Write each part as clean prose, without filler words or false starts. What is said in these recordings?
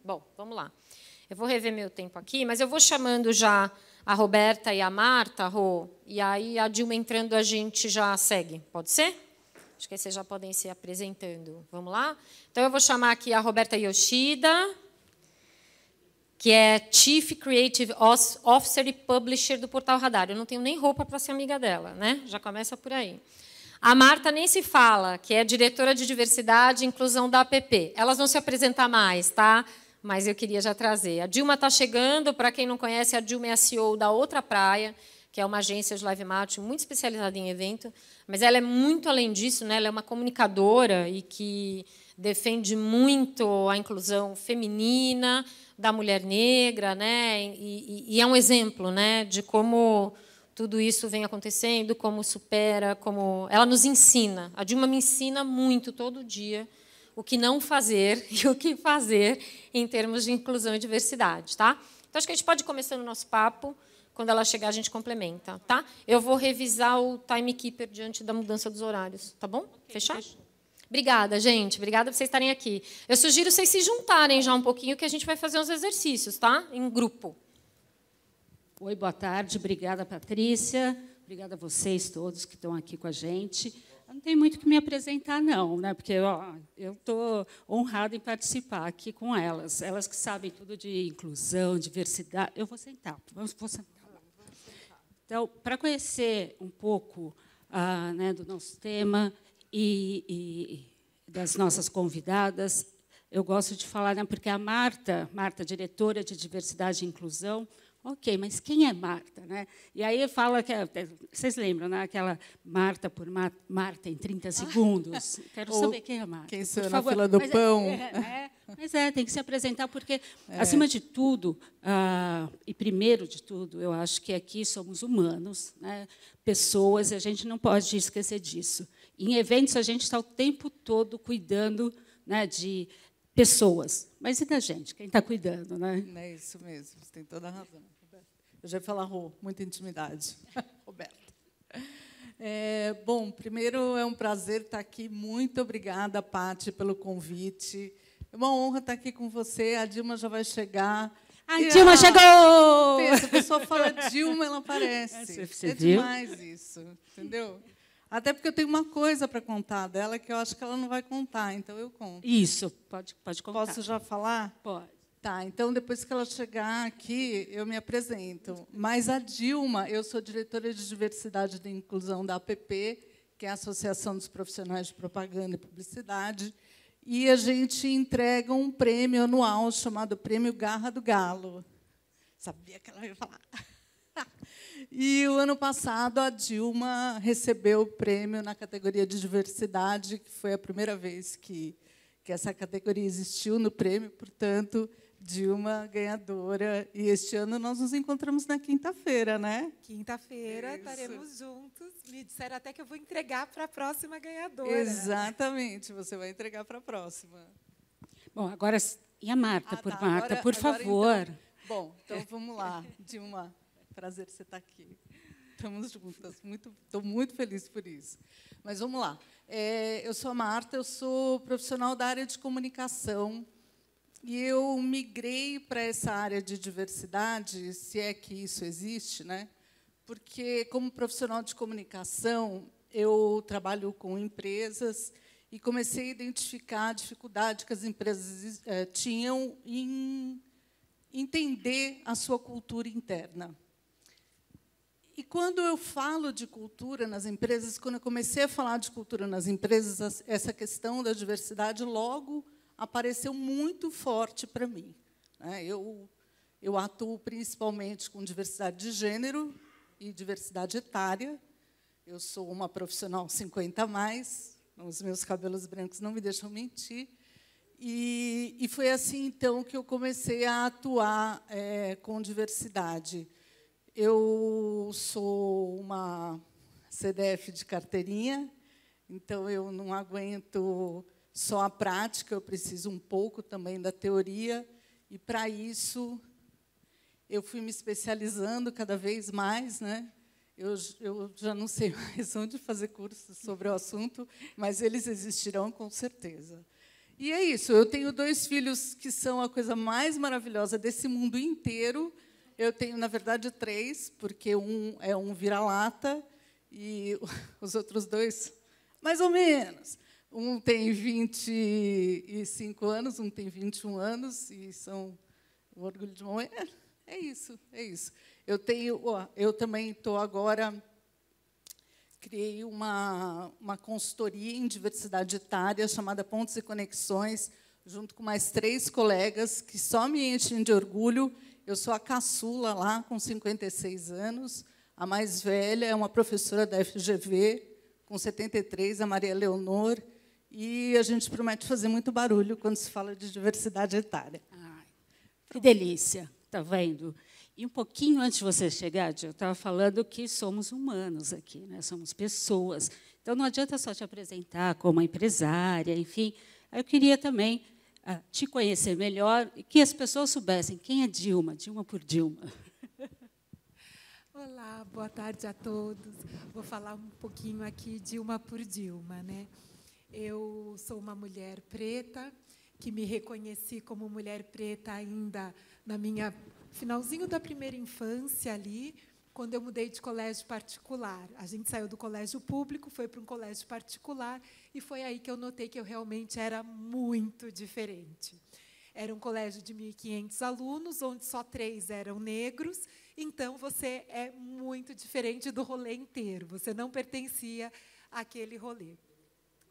Bom, vamos lá. Eu vou rever meu tempo aqui, mas eu vou chamando já a Roberta e a Marta, Rô, e aí a Dilma entrando, a gente já segue. Pode ser? Acho que aí vocês já podem se apresentando. Vamos lá? Então, eu vou chamar aqui a Roberta Yoshida, que é Chief Creative Officer e Publisher do Portal Radar. Eu não tenho nem roupa para ser amiga dela, né? Já começa por aí. A Marta nem se fala, que é diretora de diversidade e inclusão da APP. Elas vão se apresentar mais, tá? Mas eu queria já trazer. A Dilma está chegando. Para quem não conhece, a Dilma é a CEO da Outra Praia, que é uma agência de live marketing muito especializada em evento. Mas ela é muito além disso, né? Ela é uma comunicadora e que defende muito a inclusão feminina, da mulher negra, né? E é um exemplo, né, de como tudo isso vem acontecendo, como supera, como ela nos ensina. A Dilma me ensina muito todo dia o que não fazer e o que fazer em termos de inclusão e diversidade, tá? Então acho que a gente pode ir começando o nosso papo. Quando ela chegar, a gente complementa, tá? Eu vou revisar o timekeeper diante da mudança dos horários, tá bom? Okay, fechado? Obrigada, gente. Obrigada por vocês estarem aqui. Eu sugiro vocês se juntarem já um pouquinho, que a gente vai fazer uns exercícios, tá? Em grupo. Oi, boa tarde. Obrigada, Patrícia. Obrigada a vocês todos que estão aqui com a gente. Eu não tenho muito que me apresentar, não, né? Porque eu estou honrada em participar aqui com elas. Elas que sabem tudo de inclusão, diversidade. Eu vou sentar. Vou sentar. Então, para conhecer um pouco né, do nosso tema e das nossas convidadas, eu gosto de falar, né, porque a Marta, diretora de diversidade e inclusão, ok, mas quem é Marta, né? E aí fala que vocês lembram, né? Aquela Marta por Marta em 30 segundos. Quero saber quem é Marta. Quem sou na fila do pão? Mas tem que se apresentar, porque, acima de tudo, e primeiro de tudo, eu acho que aqui somos humanos, né? Pessoas, e a gente não pode esquecer disso. Em eventos, a gente está o tempo todo cuidando, né, de pessoas. Mas e da gente? Quem está cuidando, né? É isso mesmo, você tem toda a razão. Eu já ia falar, Rô, muita intimidade. Roberta. Bom, primeiro, é um prazer estar aqui. Muito obrigada, Pati, pelo convite. É uma honra estar aqui com você. A Dilma já vai chegar. A Dilma chegou! Se a pessoa fala Dilma, ela aparece. Você viu? Demais isso, entendeu? Até porque eu tenho uma coisa para contar dela que eu acho que ela não vai contar, então eu conto. Isso, pode contar. Posso já falar? Pode. Tá, então, depois que ela chegar aqui, eu me apresento. Mas a Dilma, eu sou diretora de Diversidade e Inclusão da APP, que é a Associação dos Profissionais de Propaganda e Publicidade, e a gente entrega um prêmio anual chamado Prêmio Garra do Galo. Sabia que ela ia falar. E o ano passado a Dilma recebeu o prêmio na categoria de diversidade, que foi a primeira vez que essa categoria existiu no prêmio, portanto, Dilma ganhadora. E este ano nós nos encontramos na quinta-feira, né? Quinta-feira estaremos juntos. Me disseram até que eu vou entregar para a próxima ganhadora. Exatamente, você vai entregar para a próxima. Bom, agora, e a Marta, Marta, por favor. Então, bom, então vamos lá, Dilma. Prazer você estar aqui. Estamos juntas. Estou muito feliz por isso. Mas vamos lá. Eu sou a Marta, eu sou profissional da área de comunicação e eu migrei para essa área de diversidade, se é que isso existe, né? Porque, como profissional de comunicação, eu trabalho com empresas e comecei a identificar a dificuldade que as empresas tinham em entender a sua cultura interna. E quando eu falo de cultura nas empresas, quando eu comecei a falar de cultura nas empresas, essa questão da diversidade logo apareceu muito forte para mim. Eu atuo principalmente com diversidade de gênero e diversidade etária. Eu sou uma profissional 50 a mais, os meus cabelos brancos não me deixam mentir. E foi assim, então, que eu comecei a atuar com diversidade. Eu sou uma CDF de carteirinha, então eu não aguento só a prática, eu preciso um pouco também da teoria, e, para isso, eu fui me especializando cada vez mais, né? Eu já não sei mais onde fazer cursos sobre o assunto, mas eles existirão com certeza. E é isso, eu tenho 2 filhos que são a coisa mais maravilhosa desse mundo inteiro. Eu tenho, na verdade, 3, porque um é um vira-lata e os outros 2, mais ou menos. Um tem 25 anos, um tem 21 anos, e são o orgulho de mamãe. É isso, é isso. Eu também estou agora... Criei uma consultoria em diversidade etária chamada Pontos e Conexões, junto com mais 3 colegas, que só me enchem de orgulho. Eu sou a caçula lá, com 56 anos. A mais velha é uma professora da FGV, com 73, a Maria Leonor. E a gente promete fazer muito barulho quando se fala de diversidade etária. Ai, que delícia, está vendo? E um pouquinho antes de você chegar, eu estava falando que somos humanos aqui, né? Somos pessoas. Então, não adianta só te apresentar como uma empresária, enfim. Eu queria também te conhecer melhor e que as pessoas soubessem quem é Dilma, Dilma por Dilma. Olá, boa tarde a todos. Vou falar um pouquinho aqui Dilma por Dilma, né? Eu sou uma mulher preta, que me reconheci como mulher preta ainda na minha finalzinho da primeira infância ali, quando eu mudei de colégio particular. A gente saiu do colégio público, foi para um colégio particular, e foi aí que eu notei que eu realmente era muito diferente. Era um colégio de 1.500 alunos, onde só 3 eram negros, então você é muito diferente do rolê inteiro, você não pertencia àquele rolê.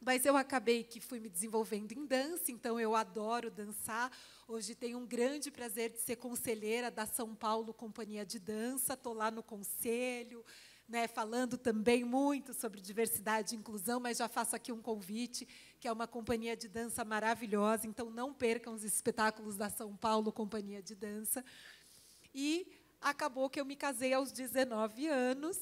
Mas eu acabei que fui me desenvolvendo em dança, então eu adoro dançar. Hoje tenho um grande prazer de ser conselheira da São Paulo Companhia de Dança, estou lá no conselho, né, falando também muito sobre diversidade e inclusão, mas já faço aqui um convite, que é uma companhia de dança maravilhosa, então não percam os espetáculos da São Paulo Companhia de Dança. E acabou que eu me casei aos 19 anos,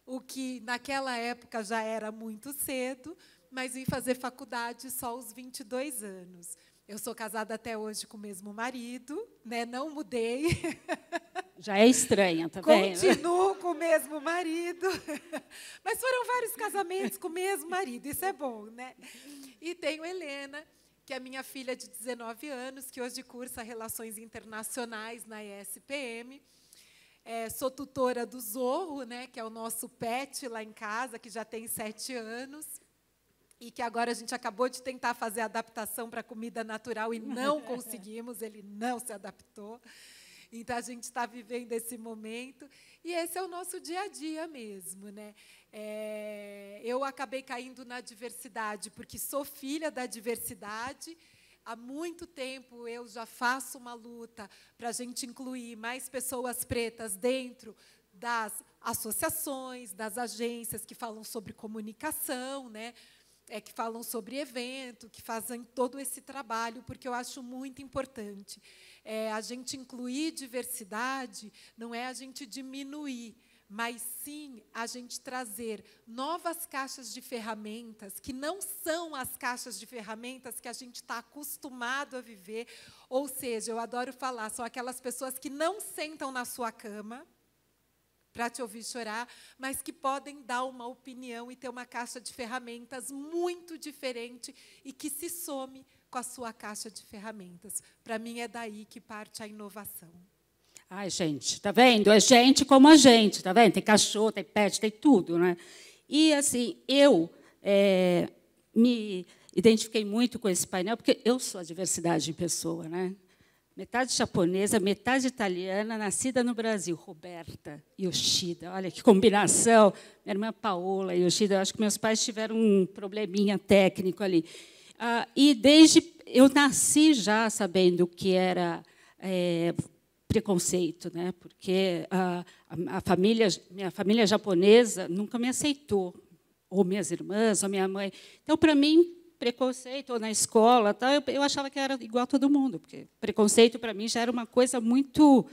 o que naquela época já era muito cedo, mas vim fazer faculdade só aos 22 anos. Eu sou casada até hoje com o mesmo marido, né? Não mudei. Já é estranha, tá vendo? Continuo com o mesmo marido. Mas foram vários casamentos com o mesmo marido, isso é bom, né? E tenho Helena, que é minha filha de 19 anos, que hoje cursa Relações Internacionais na ESPM. Sou tutora do Zorro, né, que é o nosso pet lá em casa, que já tem 7 anos. E que agora a gente acabou de tentar fazer a adaptação para comida natural e não conseguimos, ele não se adaptou. Então, a gente está vivendo esse momento. E esse é o nosso dia a dia mesmo, né? Eu acabei caindo na diversidade, porque sou filha da diversidade. Há muito tempo eu já faço uma luta para a gente incluir mais pessoas pretas dentro das associações, das agências que falam sobre comunicação, né? Que falam sobre evento, que fazem todo esse trabalho, porque eu acho muito importante. A gente incluir diversidade não é a gente diminuir, mas sim a gente trazer novas caixas de ferramentas, que não são as caixas de ferramentas que a gente está acostumado a viver. Ou seja, eu adoro falar, são aquelas pessoas que não sentam na sua cama para te ouvir chorar, mas que podem dar uma opinião e ter uma caixa de ferramentas muito diferente e que se some com a sua caixa de ferramentas. Para mim, é daí que parte a inovação. Ai, gente, tá vendo? É gente como a gente, tá vendo? Tem cachorro, tem pet, tem tudo, né? E, assim, eu me identifiquei muito com esse painel, porque eu sou a diversidade em pessoa, né? Metade japonesa, metade italiana, nascida no Brasil, Roberta Yoshida. Olha que combinação. Minha irmã Paola Yoshida, eu acho que meus pais tiveram um probleminha técnico ali. E desde eu nasci já sabendo que era preconceito, né? Porque minha família japonesa nunca me aceitou, ou minhas irmãs, ou minha mãe. Então, para mim, preconceito, ou na escola, tal, eu achava que era igual a todo mundo, porque preconceito, para mim, já era uma coisa muito,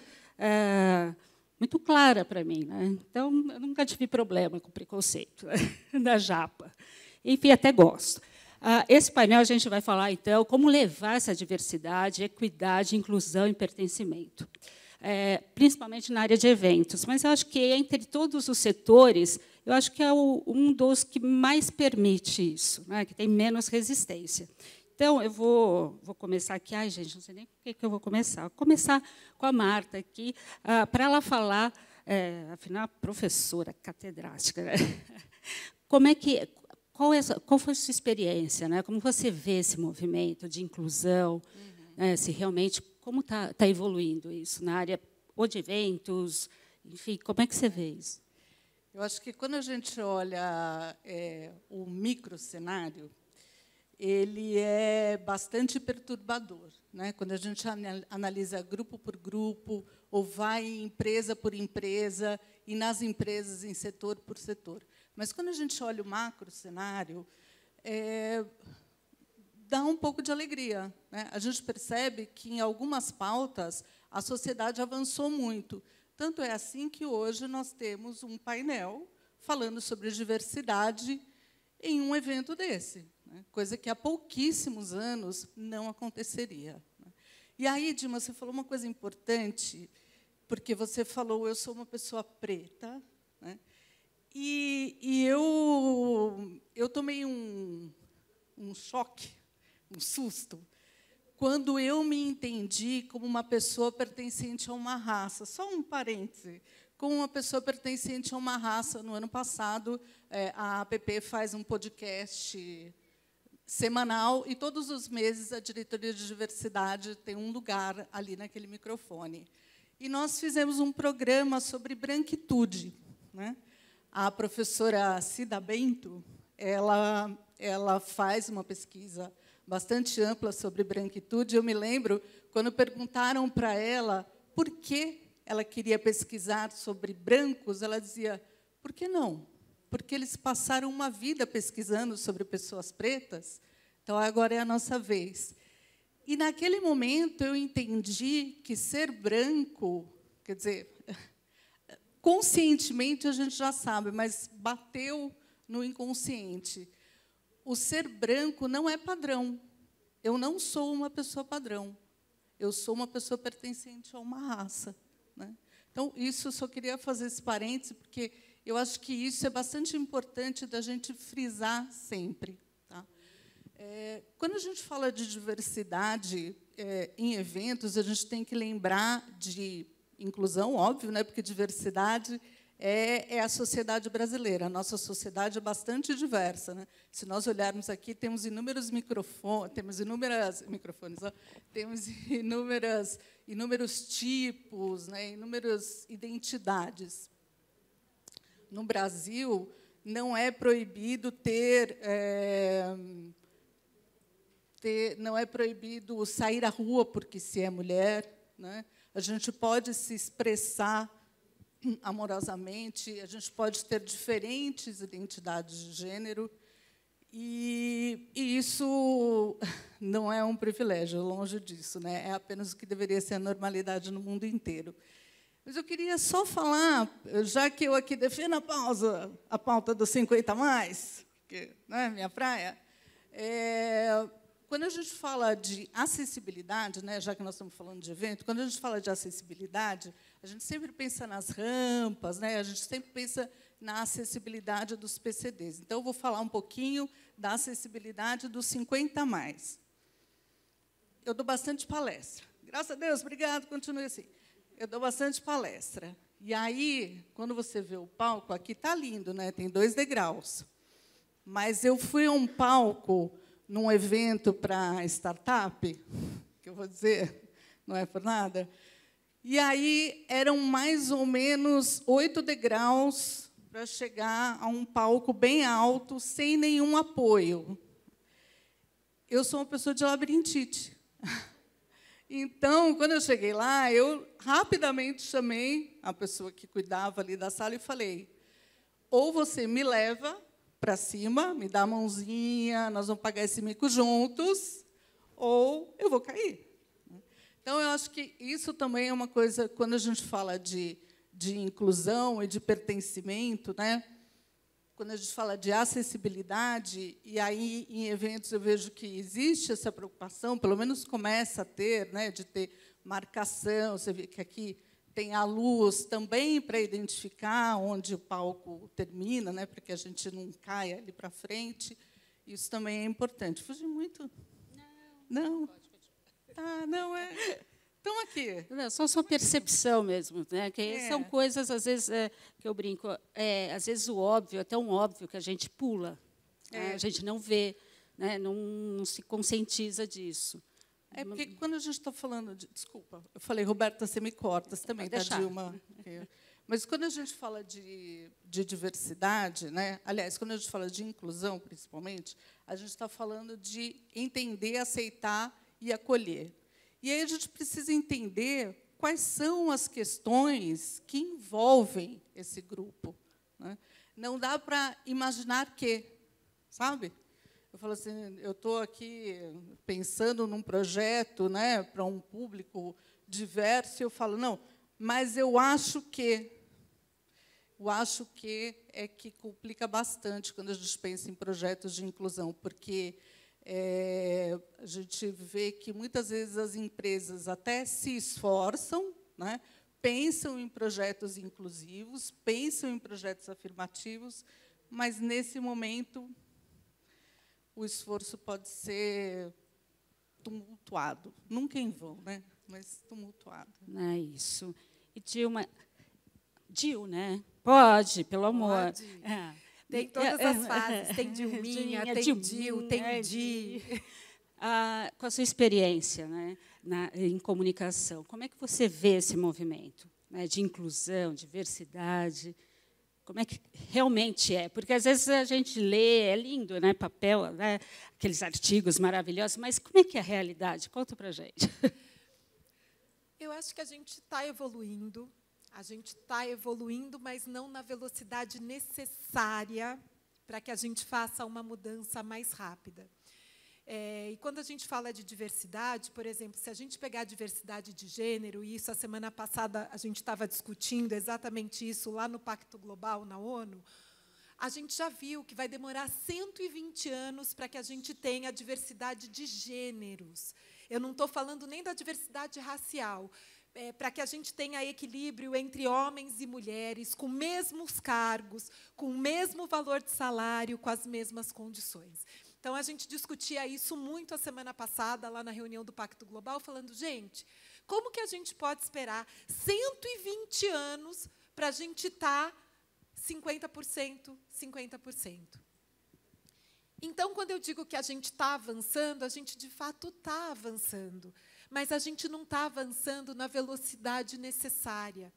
muito clara para mim, né? Então, eu nunca tive problema com preconceito, né, da japa. Enfim, até gosto. Esse painel, a gente vai falar, então, como levar essa diversidade, equidade, inclusão e pertencimento, principalmente na área de eventos. Mas eu acho que, entre todos os setores, eu acho que é um dos que mais permite isso, né, que tem menos resistência. Então, eu vou começar aqui. Ai, gente, não sei nem por que eu vou começar. Vou começar com a Marta aqui, para ela falar, afinal, professora catedrática. Né? Qual foi a sua experiência? Né? Como você vê esse movimento de inclusão? Né? Se realmente, como está evoluindo isso na área ou de eventos? Enfim, como é que você vê isso? Eu acho que, quando a gente olha o microcenário, ele é bastante perturbador, né? Quando a gente analisa grupo por grupo, ou vai empresa por empresa, e nas empresas em setor por setor. Mas, quando a gente olha o macrocenário, dá um pouco de alegria, né? A gente percebe que, em algumas pautas, a sociedade avançou muito. Tanto é assim que, hoje, nós temos um painel falando sobre diversidade em um evento desse, né? Coisa que há pouquíssimos anos não aconteceria. Né? E aí, Dilma, você falou uma coisa importante, porque você falou, eu sou uma pessoa preta, né? E eu tomei um choque, um susto, quando eu me entendi como uma pessoa pertencente a uma raça. Só um parêntese. Como uma pessoa pertencente a uma raça, no ano passado, a APP faz um podcast semanal, e, todos os meses, a diretoria de diversidade tem um lugar ali naquele microfone. E nós fizemos um programa sobre branquitude. Né? A professora Cida Bento, ela faz uma pesquisa bastante ampla sobre branquitude. Eu me lembro, quando perguntaram para ela por que ela queria pesquisar sobre brancos, ela dizia, por que não? Porque eles passaram uma vida pesquisando sobre pessoas pretas, então agora é a nossa vez. E, naquele momento, eu entendi que ser branco, quer dizer, conscientemente a gente já sabe, mas bateu no inconsciente. O ser branco não é padrão. Eu não sou uma pessoa padrão. Eu sou uma pessoa pertencente a uma raça. Né? Então, isso, eu só queria fazer esse parêntese, porque eu acho que isso é bastante importante da gente frisar sempre. Tá? Quando a gente fala de diversidade em eventos, a gente tem que lembrar de inclusão, óbvio, né? Porque diversidade é a sociedade brasileira. A nossa sociedade é bastante diversa. Né? Se nós olharmos aqui, temos inúmeros microfones, temos inúmeros tipos, né? Inúmeras identidades. No Brasil, não é proibido não é proibido sair à rua porque se é mulher. Né? A gente pode se expressar amorosamente, a gente pode ter diferentes identidades de gênero, e isso não é um privilégio, longe disso, né? É apenas o que deveria ser a normalidade no mundo inteiro. Mas eu queria só falar, já que eu aqui defendo a pauta dos 50+, que não é minha praia, quando a gente fala de acessibilidade, né, já que nós estamos falando de evento, quando a gente fala de acessibilidade, a gente sempre pensa nas rampas, né, a gente sempre pensa na acessibilidade dos PCDs. Então, eu vou falar um pouquinho da acessibilidade dos 50+. Eu dou bastante palestra. Graças a Deus, obrigado, continue assim. Eu dou bastante palestra. E aí, quando você vê o palco, aqui está lindo, né, tem 2 degraus. Mas eu fui a um palco num evento para startup, que eu vou dizer, não é por nada, e aí eram mais ou menos 8 degraus para chegar a um palco bem alto, sem nenhum apoio. Eu sou uma pessoa de labirintite. Então, quando eu cheguei lá, eu rapidamente chamei a pessoa que cuidava ali da sala e falei, ou você me leva para cima, me dá a mãozinha, nós vamos pagar esse mico juntos, ou eu vou cair. Então, eu acho que isso também é uma coisa, quando a gente fala de inclusão e de pertencimento, né? Quando a gente fala de acessibilidade, e aí, em eventos, eu vejo que existe essa preocupação, pelo menos começa a ter, né, de ter marcação, você vê que aqui tem a luz também para identificar onde o palco termina, né, para que a gente não caia ali para frente. Isso também é importante. Fugi muito. Não. Ah, não é. Estamos aqui. Não, só sua percepção mesmo, né? Que são coisas, às vezes, que eu brinco, às vezes o óbvio é tão óbvio que a gente pula, né? A gente não vê, né? Não se conscientiza disso. É porque quando a gente está falando de... Desculpa, eu falei, Roberta, você me corta, você também, tá, Dilma? Mas quando a gente fala de diversidade, né? Aliás, quando a gente fala de inclusão, principalmente, a gente está falando de entender, aceitar e acolher. E aí a gente precisa entender quais são as questões que envolvem esse grupo, né? Não dá para imaginar que, sabe? Eu falo assim, eu estou aqui pensando num projeto, né, para um público diverso, e eu falo, não, mas eu acho que... Eu acho que é que complica bastante quando a gente pensa em projetos de inclusão, porque a gente vê que, muitas vezes, as empresas até se esforçam, né, pensam em projetos inclusivos, pensam em projetos afirmativos, mas, nesse momento, o esforço pode ser tumultuado. Nunca em vão, né, mas tumultuado. É isso. E, Dilma... Dil, né? Pode, pelo amor. Pode. Tem todas as fases. Tem Dilminha, tem Dil, tem Di. Com a sua experiência, né, em comunicação, como é que você vê esse movimento, né, de inclusão, diversidade? Como é que realmente é? Porque, às vezes, a gente lê, é lindo, né, papel, né, aqueles artigos maravilhosos, mas como é que é a realidade? Conta para a gente. Eu acho que a gente está evoluindo. A gente está evoluindo, mas não na velocidade necessária para que a gente faça uma mudança mais rápida. E quando a gente fala de diversidade, por exemplo, se a gente pegar a diversidade de gênero, e isso a semana passada a gente estava discutindo exatamente isso lá no Pacto Global, na ONU, a gente já viu que vai demorar 120 anos para que a gente tenha a diversidade de gêneros. Eu não estou falando nem da diversidade racial, para que a gente tenha equilíbrio entre homens e mulheres, com mesmos cargos, com o mesmo valor de salário, com as mesmas condições. Então, a gente discutia isso muito a semana passada, lá na reunião do Pacto Global, falando, gente, como que a gente pode esperar 120 anos para a gente estar 50%, 50%? Então, quando eu digo que a gente está avançando, a gente, de fato, está avançando. Mas a gente não está avançando na velocidade necessária.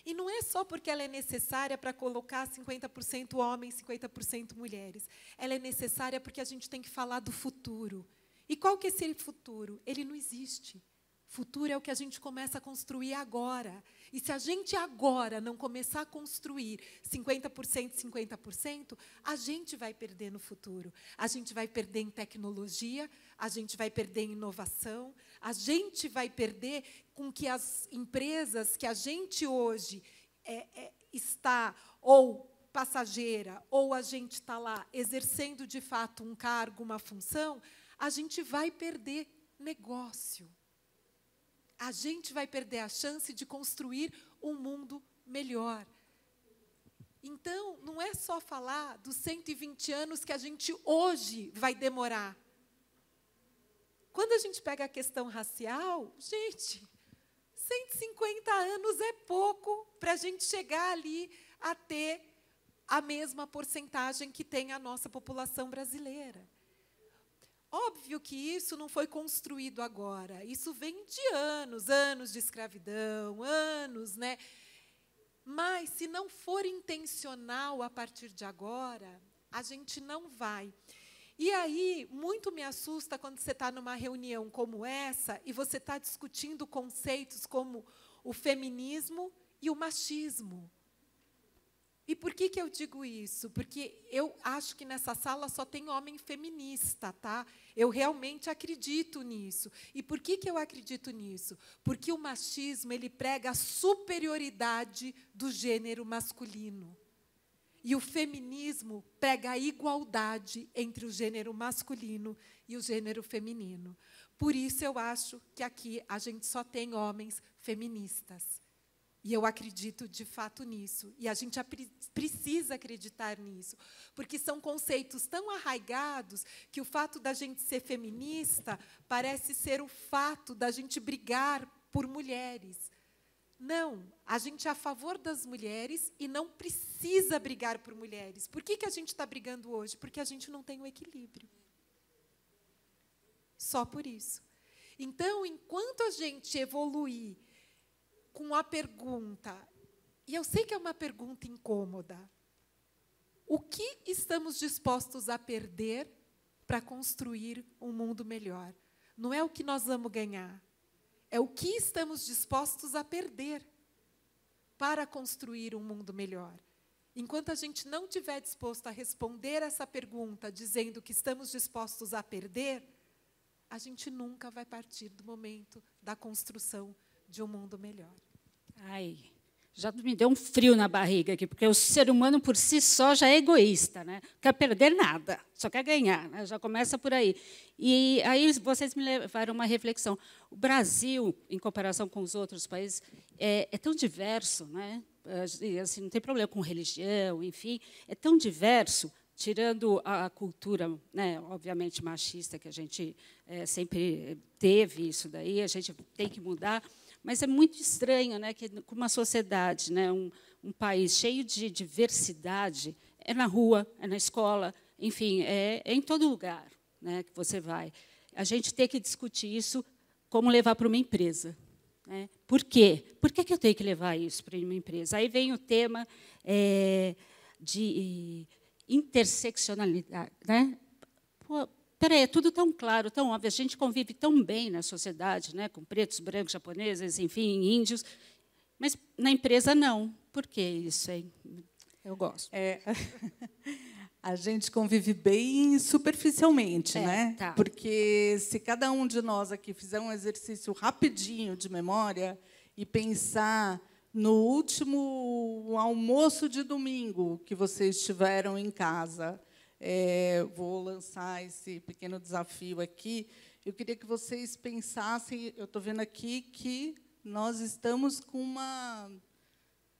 E não é só porque ela é necessária para colocar 50% homens, 50% mulheres. Ela é necessária porque a gente tem que falar do futuro. E qual que é esse futuro? Ele não existe. Futuro é o que a gente começa a construir agora. E se a gente agora não começar a construir 50%, 50%, a gente vai perder no futuro. A gente vai perder em tecnologia, a gente vai perder em inovação, a gente vai perder com que as empresas que a gente hoje está, ou passageira, ou a gente está lá exercendo, de fato, um cargo, uma função, a gente vai perder negócio. A gente vai perder a chance de construir um mundo melhor. Então, não é só falar dos 120 anos que a gente hoje vai demorar. Quando a gente pega a questão racial, gente, 150 anos é pouco para a gente chegar ali a ter a mesma porcentagem que tem a nossa população brasileira. Óbvio que isso não foi construído agora. Isso vem de anos, anos de escravidão, anos, né? Mas, se não for intencional a partir de agora, a gente não vai. E aí, muito me assusta quando você está numa reunião como essa e você está discutindo conceitos como o feminismo e o machismo. E por que eu digo isso? Porque eu acho que nessa sala só tem homem feminista, tá? Eu realmente acredito nisso. E por que eu acredito nisso? Porque o machismo, ele prega a superioridade do gênero masculino. E o feminismo prega a igualdade entre o gênero masculino e o gênero feminino. Por isso eu acho que aqui a gente só tem homens feministas. E eu acredito, de fato, nisso. E a gente precisa acreditar nisso. Porque são conceitos tão arraigados que o fato da gente ser feminista parece ser o fato da gente brigar por mulheres. Não, a gente é a favor das mulheres e não precisa brigar por mulheres. Por que a gente está brigando hoje? Porque a gente não tem o equilíbrio. Só por isso. Então, enquanto a gente evoluir com a pergunta, e eu sei que é uma pergunta incômoda, o que estamos dispostos a perder para construir um mundo melhor? Não é o que nós vamos ganhar, é o que estamos dispostos a perder para construir um mundo melhor. Enquanto a gente não estiver disposto a responder essa pergunta dizendo que estamos dispostos a perder, a gente nunca vai partir do momento da construção de um mundo melhor. Ai, já me deu um frio na barriga aqui, porque o ser humano por si só já é egoísta, né? Não quer perder nada, só quer ganhar, né? Já começa por aí. E aí vocês me levaram a uma reflexão. O Brasil, em comparação com os outros países, é tão diverso, né? Assim, não tem problema com religião, enfim, é tão diverso, tirando a cultura, né, obviamente machista, que a gente sempre teve isso daí, a gente tem que mudar. Mas é muito estranho, né, que com uma sociedade, né, um país cheio de diversidade, é na rua, é na escola, enfim, é em todo lugar, né, que você vai. A gente tem que discutir isso, como levar para uma empresa. Né? Por quê? Por que eu tenho que levar isso para uma empresa? Aí vem o tema de interseccionalidade. Né? Pô, peraí, é tudo tão claro, tão óbvio. A gente convive tão bem na sociedade, né, com pretos, brancos, japoneses, enfim, índios, mas na empresa não. Por que isso, hein? Eu gosto. A gente convive bem superficialmente, né? Tá. Porque se cada um de nós aqui fizer um exercício rapidinho de memória e pensar no último almoço de domingo que vocês tiveram em casa, vou lançar esse pequeno desafio aqui. Eu queria que vocês pensassem, eu estou vendo aqui que nós estamos com uma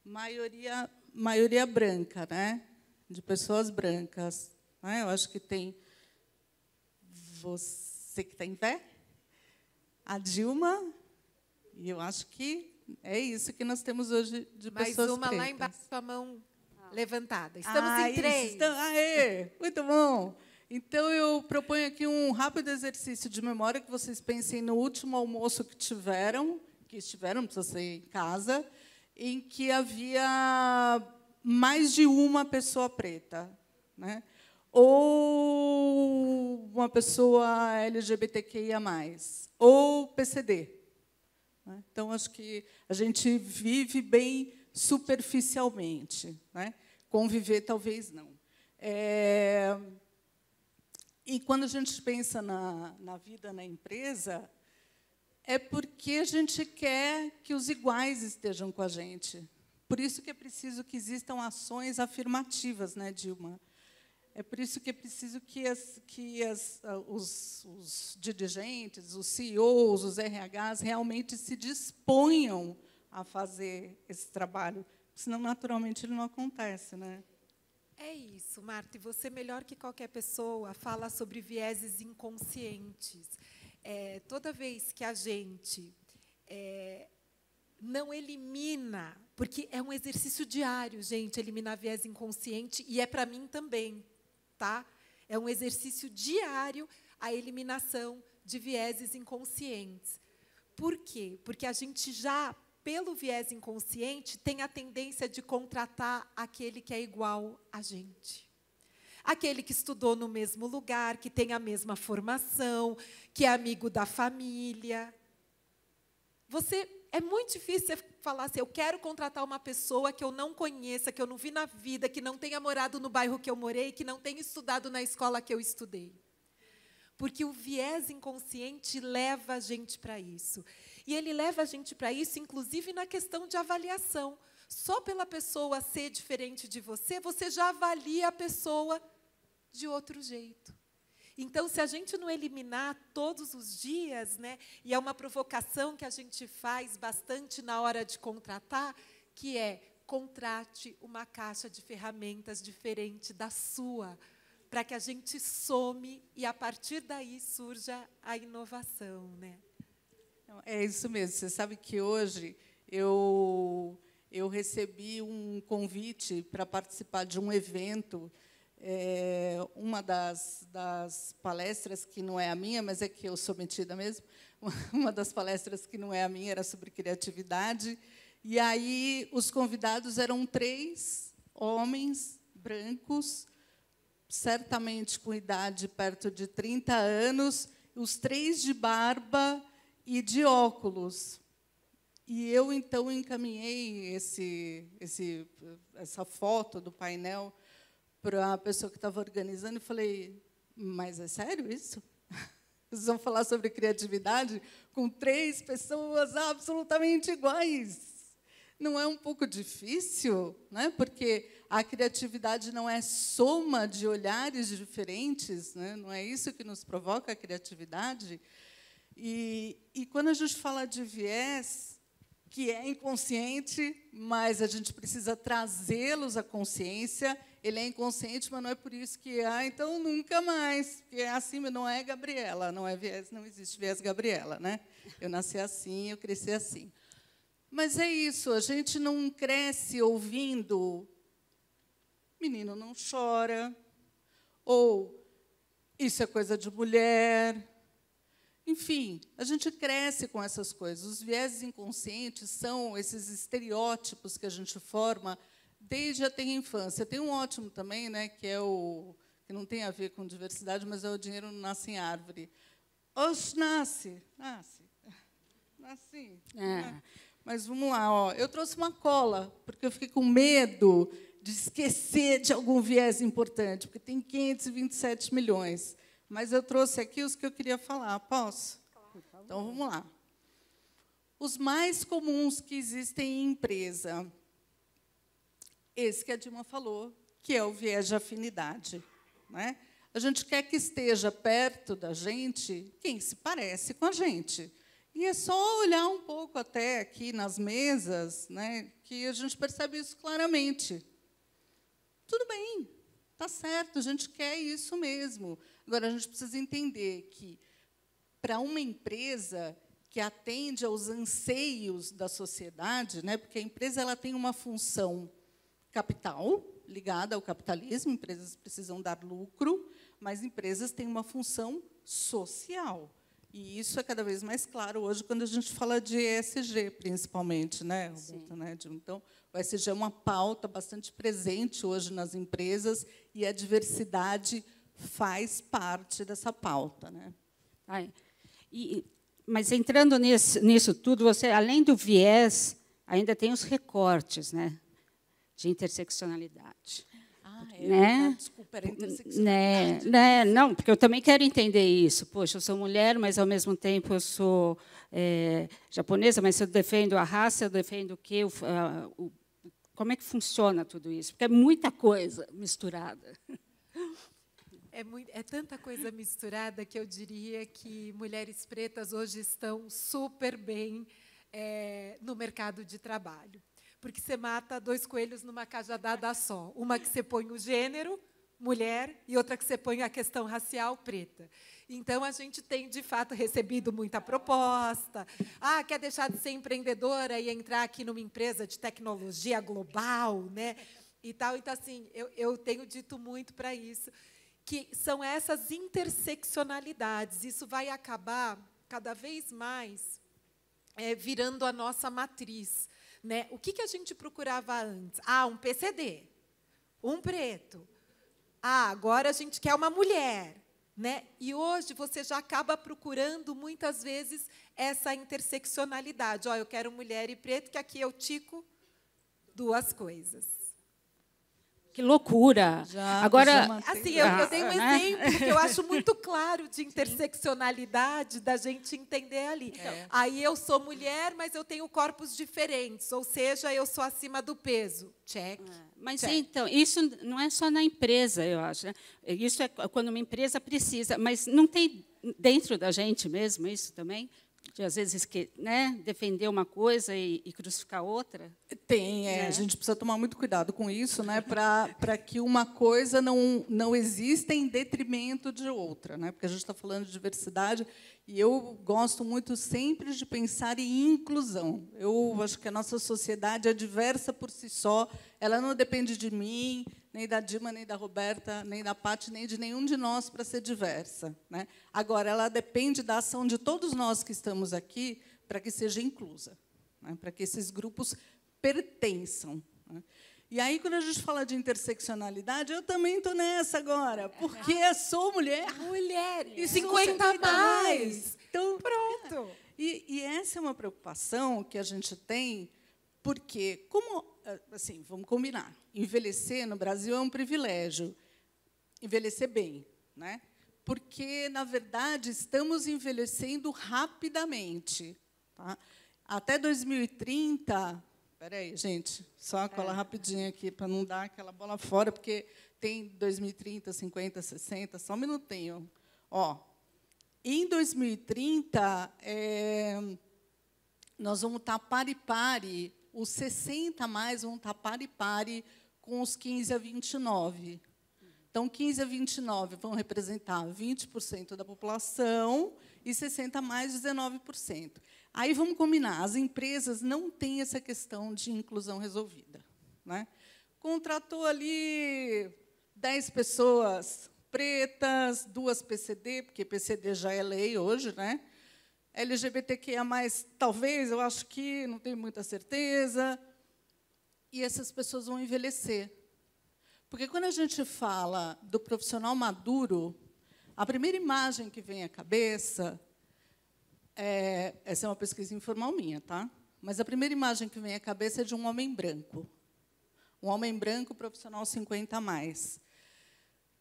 maioria branca, né? De pessoas brancas. Né? Eu acho que tem você que está em pé, a Dilma, e eu acho que é isso que nós temos hoje de pessoas pretas. Mais uma lá embaixo com a mão levantada. Estamos em 3. Muito bom. Então, eu proponho aqui um rápido exercício de memória, que vocês pensem no último almoço que estiveram, não precisa ser em casa, em que havia mais de uma pessoa preta, né? Ou uma pessoa LGBTQIA+, ou PCD. Né? Então, acho que a gente vive bem superficialmente. Né? Conviver, talvez, não. E, quando a gente pensa na vida na empresa, é porque a gente quer que os iguais estejam com a gente. Por isso que é preciso que existam ações afirmativas, né, Dilma? É por isso que é preciso que os dirigentes, os CEOs, os RHs, realmente se disponham a fazer esse trabalho, senão, naturalmente, ele não acontece. Né? É isso, Marta. E você, melhor que qualquer pessoa, fala sobre vieses inconscientes. Toda vez que a gente não elimina, porque é um exercício diário, gente, eliminar viés inconsciente, e é para mim também. Tá? É um exercício diário a eliminação de vieses inconscientes. Por quê? Porque a gente já, pelo viés inconsciente, tem a tendência de contratar aquele que é igual a gente. Aquele que estudou no mesmo lugar, que tem a mesma formação, que é amigo da família. É muito difícil você falar assim, eu quero contratar uma pessoa que eu não conheça, que eu não vi na vida, que não tenha morado no bairro que eu morei, que não tenha estudado na escola que eu estudei. Porque o viés inconsciente leva a gente para isso. E ele leva a gente para isso, inclusive, na questão de avaliação. Só pela pessoa ser diferente de você, você já avalia a pessoa de outro jeito. Então, se a gente não eliminar todos os dias, né, e é uma provocação que a gente faz bastante na hora de contratar, que é contrate uma caixa de ferramentas diferente da sua, para que a gente some e, a partir daí, surja a inovação, né? É isso mesmo. Você sabe que hoje eu recebi um convite para participar de um evento. Uma das palestras, que não é a minha, mas é que eu sou metida mesmo, uma das palestras que não é a minha era sobre criatividade. E aí os convidados eram 3 homens brancos, certamente com idade perto de 30 anos, os 3 de barba e de óculos. E eu, então, encaminhei essa foto do painel para a pessoa que estava organizando e falei, mas é sério isso? Vocês vão falar sobre criatividade com 3 pessoas absolutamente iguais? Não é um pouco difícil, né? Porque a criatividade não é soma de olhares diferentes, né? Não é isso que nos provoca a criatividade. E quando a gente fala de viés, que é inconsciente, mas a gente precisa trazê-los à consciência, ele é inconsciente, mas não é por isso que, então nunca mais, porque é assim, não é Gabriela, não é viés, não existe viés Gabriela, né? Eu nasci assim, eu cresci assim. Mas é isso, a gente não cresce ouvindo menino não chora, ou isso é coisa de mulher. Enfim, a gente cresce com essas coisas. Os vieses inconscientes são esses estereótipos que a gente forma desde a tenra infância. Tem um ótimo também, né, que é que não tem a ver com diversidade, mas é o dinheiro não nasce em árvore. Oxe, nasce. Mas vamos lá, ó. Eu trouxe uma cola, porque eu fiquei com medo de esquecer de algum viés importante, porque tem 527 milhões. Mas eu trouxe aqui os que eu queria falar. Posso? Claro. Então, vamos lá. Os mais comuns que existem em empresa. Esse que a Dilma falou, que é o viés de afinidade, né? A gente quer que esteja perto da gente quem se parece com a gente. E é só olhar um pouco até aqui nas mesas, né, que a gente percebe isso claramente. Tudo bem, está certo, a gente quer isso mesmo. Agora, a gente precisa entender que, para uma empresa que atende aos anseios da sociedade, né, porque a empresa ela tem uma função capital, ligada ao capitalismo, empresas precisam dar lucro, mas empresas têm uma função social. E isso é cada vez mais claro hoje, quando a gente fala de ESG, principalmente, né, Roberta, né? Então, o ESG é uma pauta bastante presente hoje nas empresas, e a diversidade faz parte dessa pauta, né? Mas, entrando nisso tudo, você, além do viés, ainda tem os recortes, né, de interseccionalidade. Né? Desculpa, era interseccionalidade. Não, porque eu também quero entender isso. Poxa, eu sou mulher, mas, ao mesmo tempo, eu sou japonesa, mas eu defendo a raça, eu defendo o quê? Como é que funciona tudo isso? Porque é muita coisa misturada. É tanta coisa misturada que eu diria que mulheres pretas hoje estão super bem no mercado de trabalho. Porque você mata 2 coelhos numa cajadada só. Uma que você põe o gênero, mulher, e outra que você põe a questão racial, preta. Então, a gente tem, de fato, recebido muita proposta. Quer deixar de ser empreendedora e entrar aqui numa empresa de tecnologia global, né? E tal. Então, assim, eu tenho dito muito para isso, que são essas interseccionalidades. Isso vai acabar, cada vez mais, virando a nossa matriz. Né? O que a gente procurava antes? Um PCD, um preto. Agora a gente quer uma mulher. Né? E hoje você já acaba procurando, muitas vezes, essa interseccionalidade. Eu quero mulher e preto, que aqui eu tico 2 coisas. Que loucura! Agora, assim, eu tenho um exemplo que eu acho muito claro de interseccionalidade da gente entender ali. Aí eu sou mulher, mas eu tenho corpos diferentes, ou seja, eu sou acima do peso. Check. Mas check. então, isso não é só na empresa, eu acho. Né? Isso é quando uma empresa precisa, mas não tem dentro da gente mesmo isso também? De, às vezes, né, defender uma coisa e crucificar outra? Tem, a gente precisa tomar muito cuidado com isso, né, para que uma coisa não exista em detrimento de outra, né, porque a gente está falando de diversidade e eu gosto muito sempre de pensar em inclusão. Eu acho que a nossa sociedade é diversa por si só, ela não depende de mim, nem da Dilma, nem da Roberta, nem da Paty, nem de nenhum de nós para ser diversa, né? Agora, ela depende da ação de todos nós que estamos aqui para que seja inclusa, né? Para que esses grupos pertençam. Né? E aí, quando a gente fala de interseccionalidade, eu também estou nessa agora, porque eu sou mulher. Mulher, e 50 mais. Então, pronto. E essa é uma preocupação que a gente tem, porque, como, assim, vamos combinar, envelhecer no Brasil é um privilégio, envelhecer bem, né? Porque, na verdade, estamos envelhecendo rapidamente. Tá? Até 2030... Espera aí, gente, só colar rapidinho aqui, para não dar aquela bola fora, porque tem 2030, 50, 60, só um minutinho. Ó, em 2030, nós vamos estar pari-pari, os 60 a mais vão estar pari-pari com os 15 a 29. Então, 15 a 29 vão representar 20% da população e 60 a mais, 19%. Aí, vamos combinar, as empresas não têm essa questão de inclusão resolvida. Né? Contratou ali 10 pessoas pretas, 2 PCD, porque PCD já é lei hoje, né? LGBTQIA+, talvez, eu acho que, não tenho muita certeza. E essas pessoas vão envelhecer. Porque, quando a gente fala do profissional maduro, a primeira imagem que vem à cabeça, essa é uma pesquisa informal minha, tá? Mas a primeira imagem que vem à cabeça é de um homem branco. Um homem branco, profissional 50 a mais.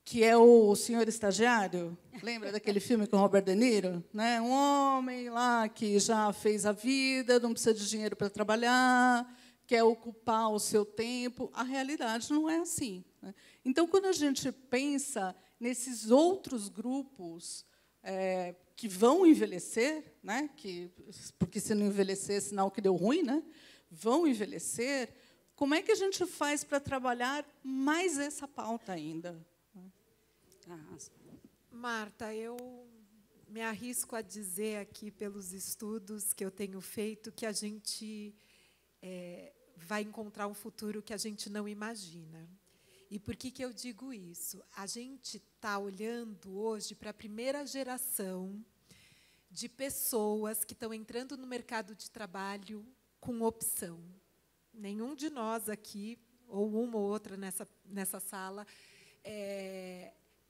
Que é o Senhor Estagiário. Lembra daquele filme com Robert De Niro? Né? Um homem lá que já fez a vida, não precisa de dinheiro para trabalhar, quer ocupar o seu tempo. A realidade não é assim. Né? Então, quando a gente pensa nesses outros grupos que vão envelhecer, né? Porque, se não envelhecer, é sinal que deu ruim, né? Vão envelhecer, como é que a gente faz para trabalhar mais essa pauta ainda? Marta, eu me arrisco a dizer aqui, pelos estudos que eu tenho feito, que a gente vai encontrar um futuro que a gente não imagina. E por que eu digo isso? A gente está olhando hoje para a primeira geração de pessoas que estão entrando no mercado de trabalho com opção. Nenhum de nós aqui, ou uma ou outra nessa sala,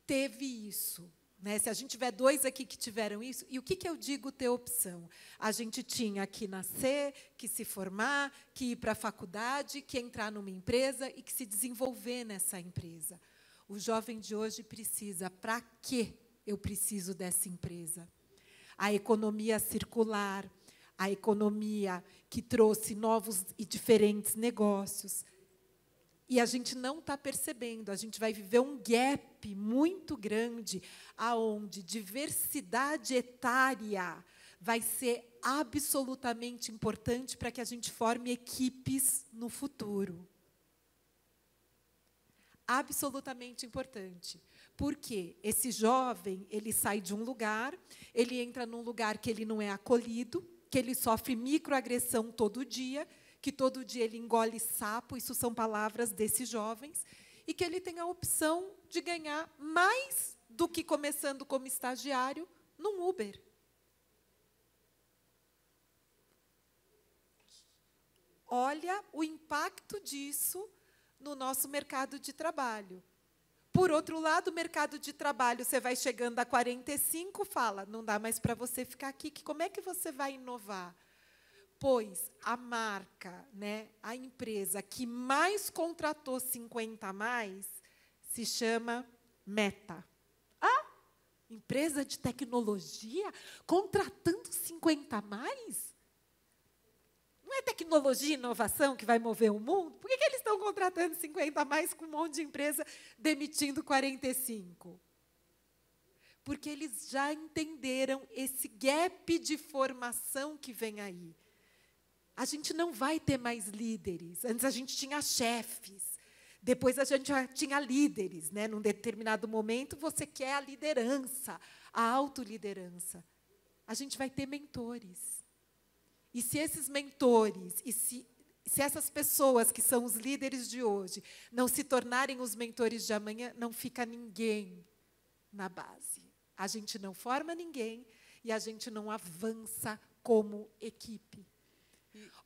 teve isso. Né? Se a gente tiver 2 aqui que tiveram isso, e o que eu digo ter opção? A gente tinha que nascer, que se formar, que ir para a faculdade, que entrar numa empresa e que se desenvolver nessa empresa. O jovem de hoje precisa, para que eu preciso dessa empresa? A economia circular, a economia que trouxe novos e diferentes negócios. E a gente não está percebendo, a gente vai viver um gap muito grande, aonde diversidade etária vai ser absolutamente importante para que a gente forme equipes no futuro. Absolutamente importante. Porque esse jovem, ele sai de um lugar, ele entra num lugar que ele não é acolhido, que ele sofre microagressão todo dia, que todo dia ele engole sapo, isso são palavras desses jovens, e que ele tem a opção de ganhar mais do que começando como estagiário num Uber. Olha o impacto disso no nosso mercado de trabalho. Por outro lado, o mercado de trabalho, você vai chegando a 45, fala, não dá mais para você ficar aqui, como é que você vai inovar? pois a marca, né, a empresa que mais contratou 50 a mais se chama Meta. Ah, empresa de tecnologia contratando 50 a mais? Não é tecnologia e inovação que vai mover o mundo? Por que eles estão contratando 50 a mais com um monte de empresa demitindo 45? Porque eles já entenderam esse gap de formação que vem aí. A gente não vai ter mais líderes. Antes a gente tinha chefes. Depois a gente já tinha líderes, né? Num determinado momento, você quer a liderança, a autoliderança. A gente vai ter mentores. E se esses mentores, e se essas pessoas que são os líderes de hoje não se tornarem os mentores de amanhã, não fica ninguém na base. A gente não forma ninguém e a gente não avança como equipe.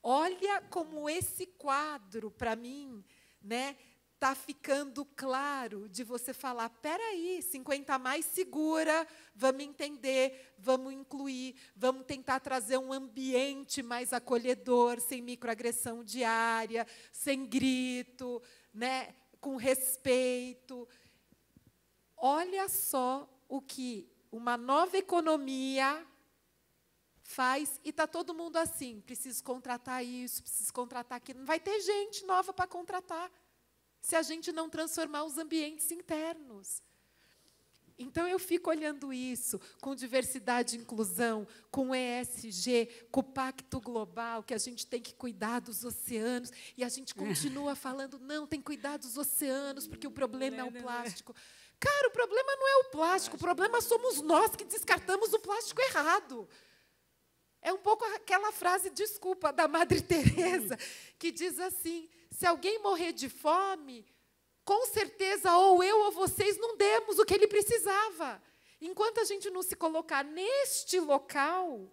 Olha como esse quadro, para mim, né, está ficando claro de você falar, espera aí, 50 a mais segura, vamos entender, vamos incluir, vamos tentar trazer um ambiente mais acolhedor, sem microagressão diária, sem grito, né, com respeito. Olha só o que uma nova economia faz, e está todo mundo assim, preciso contratar isso, preciso contratar aquilo. Não vai ter gente nova para contratar, se a gente não transformar os ambientes internos. Então, eu fico olhando isso, com diversidade e inclusão, com ESG, com o Pacto Global, que a gente tem que cuidar dos oceanos, e a gente continua falando, não, tem que cuidar dos oceanos, porque o problema é o plástico. Cara, o problema não é o plástico, o problema somos nós que descartamos o plástico errado. É um pouco aquela frase, desculpa, da Madre Teresa, que diz assim, se alguém morrer de fome, com certeza, ou eu ou vocês não demos o que ele precisava. Enquanto a gente não se colocar neste local,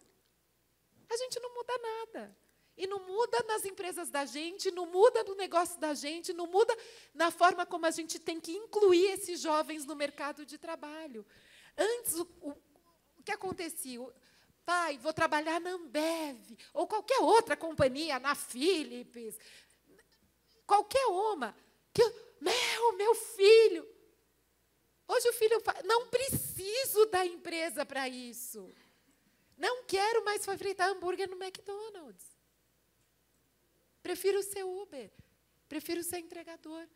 a gente não muda nada. E não muda nas empresas da gente, não muda no negócio da gente, não muda na forma como a gente tem que incluir esses jovens no mercado de trabalho. Antes, o que acontecia? Pai, vou trabalhar na Ambev, ou qualquer outra companhia, na Philips, qualquer uma. Que, meu filho. Hoje o filho fala, não preciso da empresa para isso. Não quero mais fritar hambúrguer no McDonald's. Prefiro ser Uber, prefiro ser entregador.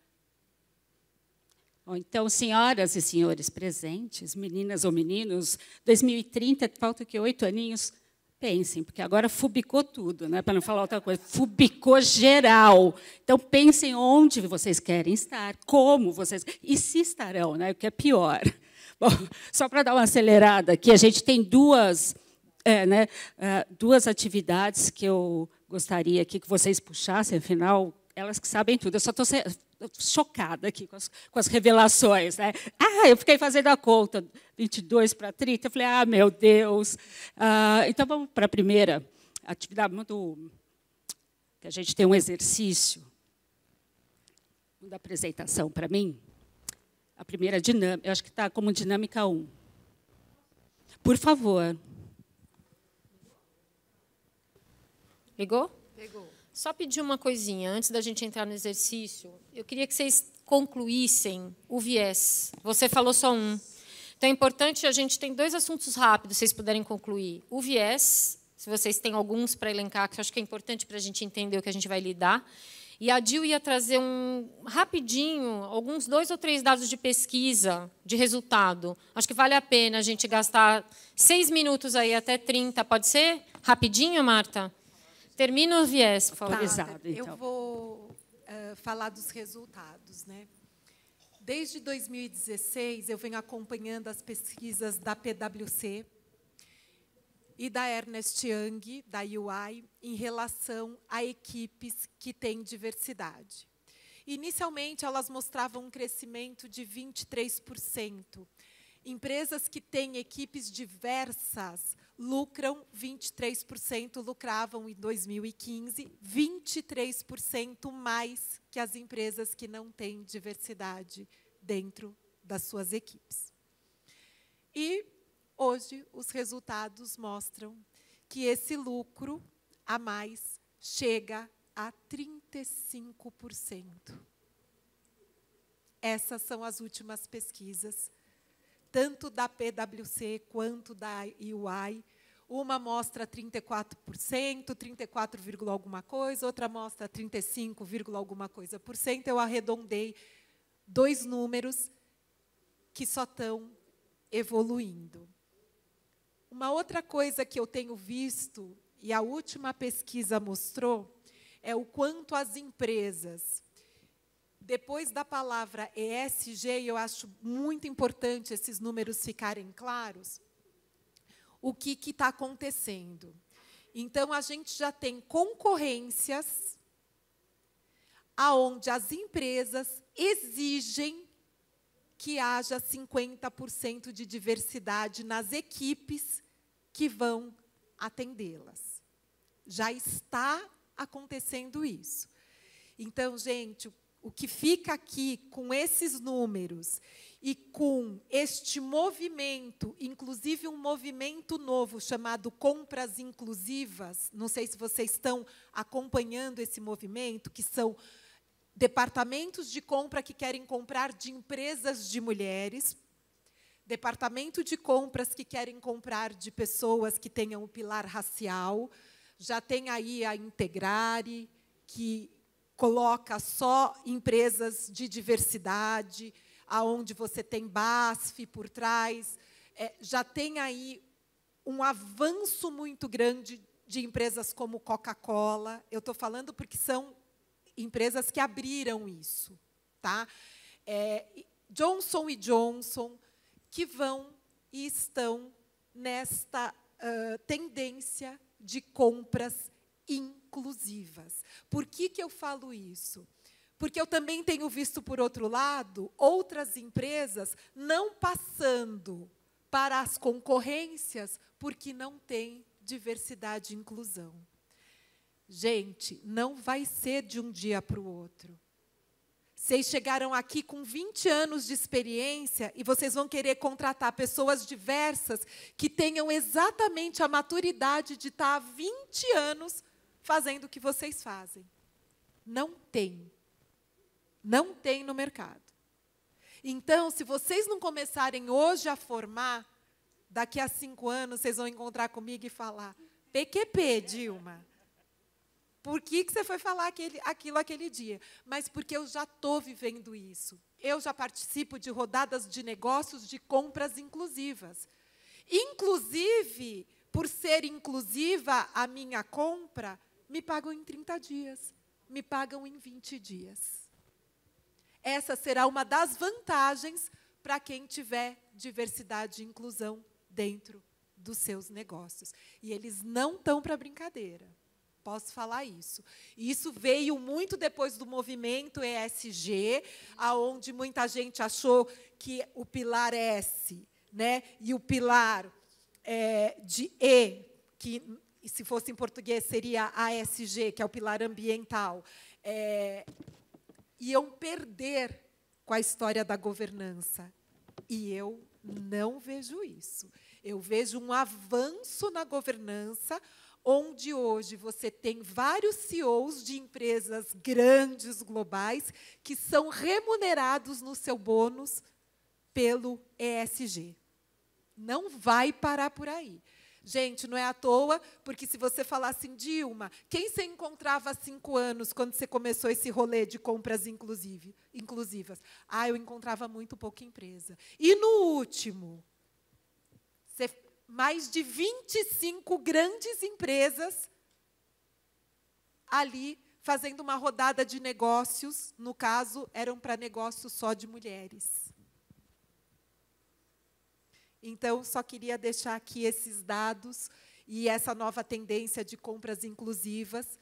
Bom, então, senhoras e senhores presentes, meninas ou meninos, 2030, falta que 8 aninhos, pensem, porque agora fubicou tudo, né, para não falar outra coisa, fubicou geral. Então, pensem onde vocês querem estar, como vocês... E se estarão, né, o que é pior. Bom, só para dar uma acelerada aqui, a gente tem duas atividades que eu gostaria aqui que vocês puxassem, afinal, elas que sabem tudo. Eu só estou chocada aqui com as revelações, né? Eu fiquei fazendo a conta, 22 para 30, eu falei, meu Deus. Então, vamos para a primeira atividade, que a gente tem um exercício da apresentação para mim. A primeira dinâmica, eu acho que está como dinâmica 1. Por favor. Ligou? Pegou. Só pedir uma coisinha, antes da gente entrar no exercício, eu queria que vocês concluíssem o viés. Você falou só um. Então, é importante, a gente tem 2 assuntos rápidos, se vocês puderem concluir. O viés, se vocês têm alguns para elencar, que eu acho que é importante para a gente entender o que a gente vai lidar. E a Dil ia trazer rapidinho, alguns 2 ou 3 dados de pesquisa, de resultado. Acho que vale a pena a gente gastar 6 minutos aí, até 30. Pode ser? Rapidinho, Marta? Termina o viés, por favor. Então. Eu vou falar dos resultados, né? Desde 2016, eu venho acompanhando as pesquisas da PwC e da Ernst Young, da UI, em relação a equipes que têm diversidade. Inicialmente, elas mostravam um crescimento de 23%. Empresas que têm equipes diversas lucram 23%, lucravam em 2015, 23% mais que as empresas que não têm diversidade dentro das suas equipes. E, hoje, os resultados mostram que esse lucro a mais chega a 35%. Essas são as últimas pesquisas, tanto da PwC quanto da EY. Uma mostra 34%, 34, alguma coisa, outra mostra 35, alguma coisa por cento. Eu arredondei 2 números que só estão evoluindo. Uma outra coisa que eu tenho visto, e a última pesquisa mostrou, é o quanto as empresas, depois da palavra ESG, eu acho muito importante esses números ficarem claros, o que está acontecendo. Então, a gente já tem concorrências aonde as empresas exigem que haja 50% de diversidade nas equipes que vão atendê-las. Já está acontecendo isso. Então, gente, o que fica aqui com esses números e com este movimento, inclusive um movimento novo chamado Compras Inclusivas, não sei se vocês estão acompanhando esse movimento, que são departamentos de compra que querem comprar de empresas de mulheres, departamento de compras que querem comprar de pessoas que tenham o pilar racial, já tem aí a Integrare, que coloca só empresas de diversidade, aonde você tem BASF por trás, já tem aí um avanço muito grande de empresas como Coca-Cola. Eu estou falando porque são empresas que abriram isso, tá? Johnson & Johnson, que vão e estão nesta tendência de compras inclusivas. Por que eu falo isso? Porque eu também tenho visto, por outro lado, outras empresas não passando para as concorrências porque não tem diversidade e inclusão. Gente, não vai ser de um dia para o outro. Vocês chegaram aqui com 20 anos de experiência e vocês vão querer contratar pessoas diversas que tenham exatamente a maturidade de estar há 20 anos fazendo o que vocês fazem. Não tem. Não tem no mercado. Então, se vocês não começarem hoje a formar, daqui a 5 anos vocês vão encontrar comigo e falar: PQP, Dilma. Por que você foi falar aquilo aquele dia? Mas porque eu já estou vivendo isso. Eu já participo de rodadas de negócios de compras inclusivas. Inclusive, por ser inclusiva a minha compra, me pagam em 30 dias, me pagam em 20 dias. Essa será uma das vantagens para quem tiver diversidade e inclusão dentro dos seus negócios. E eles não estão para brincadeira. Posso falar isso. E isso veio muito depois do movimento ESG, aonde muita gente achou que o pilar S, né, e o pilar de E, que se fosse em português seria ASG, que é o pilar ambiental, iam perder com a história da governança. E eu não vejo isso. Eu vejo um avanço na governança, onde hoje você tem vários CEOs de empresas grandes, globais, que são remunerados no seu bônus pelo ESG. Não vai parar por aí. Gente, não é à toa, porque se você falar assim, Dilma, quem você encontrava há 5 anos, quando você começou esse rolê de compras inclusivas? Eu encontrava muito pouca empresa. E, no último, mais de 25 grandes empresas ali fazendo uma rodada de negócios, no caso, eram para negócios só de mulheres. Então, só queria deixar aqui esses dados e essa nova tendência de compras inclusivas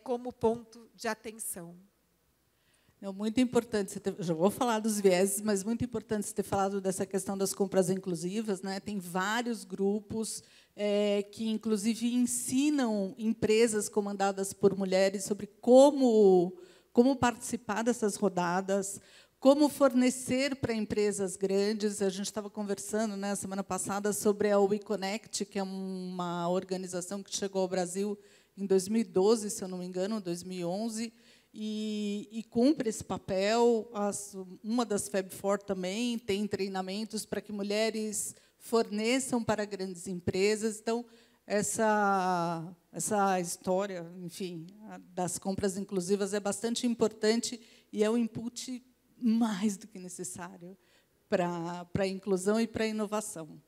como ponto de atenção. Não, muito importante, já vou falar dos vieses, mas muito importante você ter falado dessa questão das compras inclusivas, né? Tem vários grupos que, inclusive, ensinam empresas comandadas por mulheres sobre como participar dessas rodadas, como fornecer para empresas grandes. A gente estava conversando, né, semana passada, sobre a WeConnect, que é uma organização que chegou ao Brasil em 2012, se eu não me engano, 2011, e cumpre esse papel. Uma das FEB4 também tem treinamentos para que mulheres forneçam para grandes empresas. Então, essa história, enfim, das compras inclusivas é bastante importante e é um input mais do que necessário para a inclusão e para a inovação.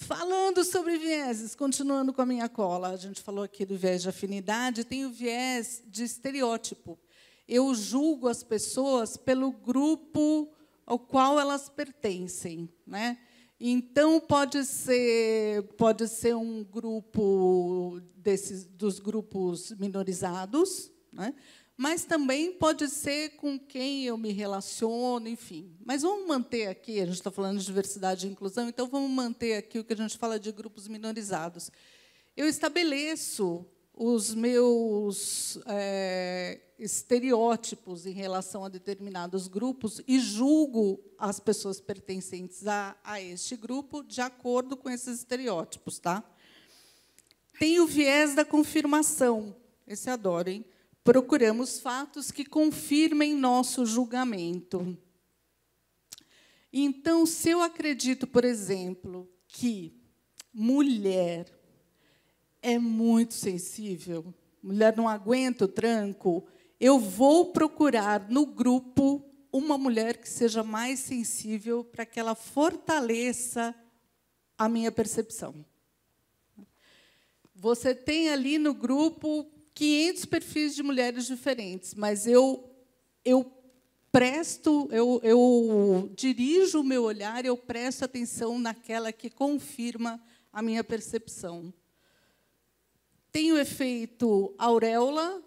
Falando sobre vieses, continuando com a minha cola, a gente falou aqui do viés de afinidade, tem o viés de estereótipo. Eu julgo as pessoas pelo grupo ao qual elas pertencem, né? Então, pode ser um grupo dos grupos minorizados, né? Mas também pode ser com quem eu me relaciono, enfim. Mas vamos manter aqui, a gente está falando de diversidade e inclusão, então vamos manter aqui o que a gente fala de grupos minorizados. Eu estabeleço os meus estereótipos em relação a determinados grupos e julgo as pessoas pertencentes a este grupo de acordo com esses estereótipos. Tá? Tem o viés da confirmação. Esse eu adoro, hein? Procuramos fatos que confirmem nosso julgamento. Então, se eu acredito, por exemplo, que mulher é muito sensível, mulher não aguenta o tranco, eu vou procurar no grupo uma mulher que seja mais sensível para que ela fortaleça a minha percepção. Você tem ali no grupo 500 perfis de mulheres diferentes, mas eu dirijo o meu olhar, eu presto atenção naquela que confirma a minha percepção. Tem o efeito auréola,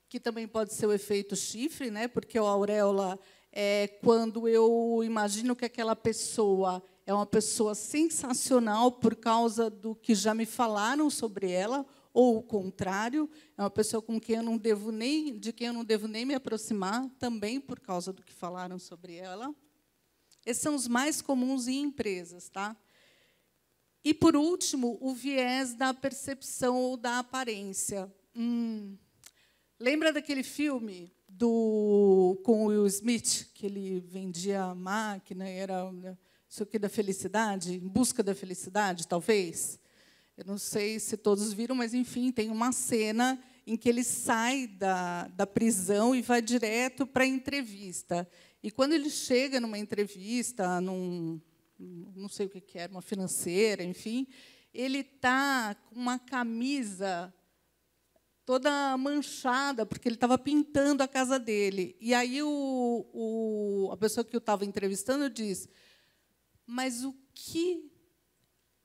que também pode ser o efeito chifre, né? Porque a auréola é quando eu imagino que aquela pessoa é uma pessoa sensacional por causa do que já me falaram sobre ela, ou o contrário, é uma pessoa de quem eu não devo nem me aproximar, também por causa do que falaram sobre ela. Esses são os mais comuns em empresas. Tá? E, por último, o viés da percepção ou da aparência. Lembra daquele filme com o Will Smith, que ele vendia a máquina, era isso aqui da felicidade, Em Busca da Felicidade, talvez? Eu não sei se todos viram, mas, enfim, tem uma cena em que ele sai da prisão e vai direto para a entrevista. E, quando ele chega numa entrevista, não sei o que era, uma financeira, enfim, ele está com uma camisa toda manchada, porque ele estava pintando a casa dele. E aí a pessoa que eu estava entrevistando diz: mas o que